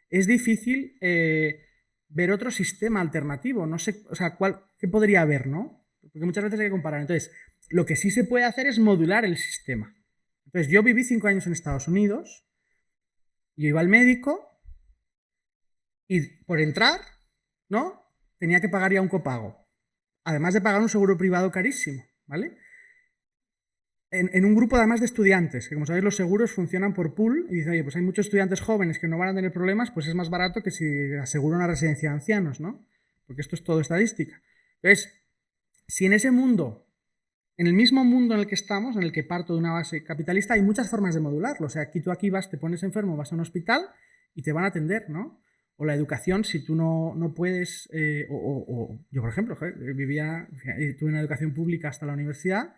es difícil ver otro sistema alternativo. No sé, o sea, ¿qué podría haber, no? Porque muchas veces hay que comparar. Entonces, lo que sí se puede hacer es modular el sistema. Entonces, yo viví 5 años en Estados Unidos, yo iba al médico y por entrar, ¿no? Tenía que pagar ya un copago. Además de pagar un seguro privado carísimo, ¿vale? En un grupo además de estudiantes, que como sabéis los seguros funcionan por pool, y dicen, oye, pues hay muchos estudiantes jóvenes que no van a tener problemas, pues es más barato que si aseguro una residencia de ancianos, ¿no? Porque esto es todo estadística. Entonces, si en ese mundo, en el mismo mundo en el que estamos, en el que parto de una base capitalista, hay muchas formas de modularlo. O sea, aquí vas, te pones enfermo, vas a un hospital y te van a atender, ¿no? O la educación, si tú no puedes, yo, por ejemplo, tuve una educación pública hasta la universidad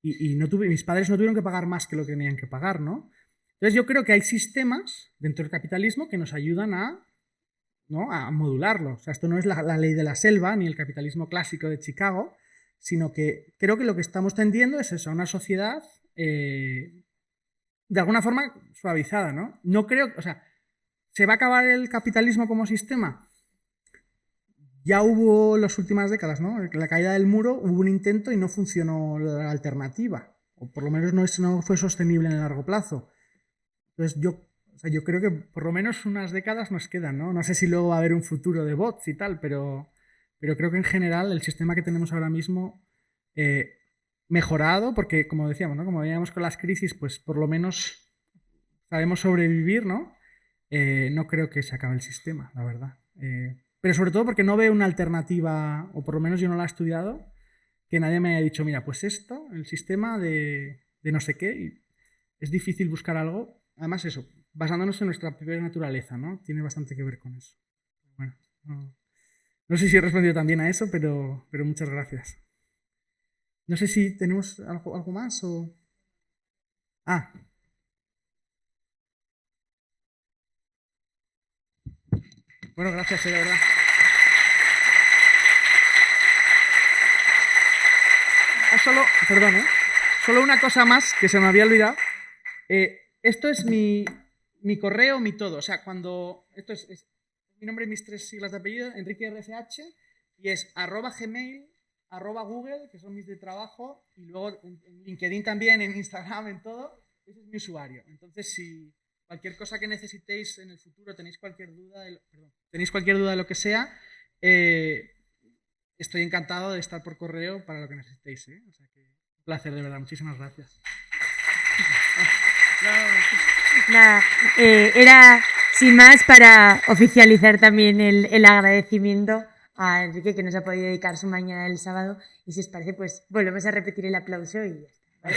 y mis padres no tuvieron que pagar más que lo que tenían que pagar, ¿no? Entonces yo creo que hay sistemas dentro del capitalismo que nos ayudan ¿no? a modularlo. O sea, esto no es la ley de la selva ni el capitalismo clásico de Chicago, sino que creo que lo que estamos tendiendo es eso, una sociedad de alguna forma suavizada, ¿no? No creo, o sea, ¿se va a acabar el capitalismo como sistema? Ya hubo en las últimas décadas, ¿no? La caída del muro, hubo un intento y no funcionó la alternativa, o por lo menos no fue sostenible en el largo plazo. Entonces yo creo que por lo menos unas décadas nos quedan, ¿no? No sé si luego va a haber un futuro de bots y tal, pero creo que en general el sistema que tenemos ahora mismo mejorado, porque como decíamos, ¿no? Como veíamos con las crisis, pues por lo menos sabemos sobrevivir, ¿no? No creo que se acabe el sistema, la verdad. Pero sobre todo porque no veo una alternativa, o por lo menos yo no la he estudiado, que nadie me haya dicho, mira, pues esto, el sistema de no sé qué, y es difícil buscar algo. Además eso, basándonos en nuestra propia naturaleza, ¿no? Tiene bastante que ver con eso. Bueno, no No sé si he respondido también a eso, pero muchas gracias. No sé si tenemos algo más o... Ah. Bueno, gracias, de verdad. Solo una cosa más que se me había olvidado. Esto es mi correo, mi todo. O sea, esto es mi nombre y mis 3 siglas de apellido, Enrique RCH, y es @gmail, @google, que son mis de trabajo, y luego en LinkedIn también, en Instagram, en todo. Ese es mi usuario. Entonces, si cualquier cosa que necesitéis en el futuro, tenéis cualquier duda de lo que sea, estoy encantado de estar por correo para lo que necesitéis. O sea que un placer, de verdad. Muchísimas gracias. Nada, era sin más para oficializar también el agradecimiento a Enrique, que nos ha podido dedicar su mañana el sábado. Y si os parece, pues volvemos a repetir el aplauso y ya está, ¿vale?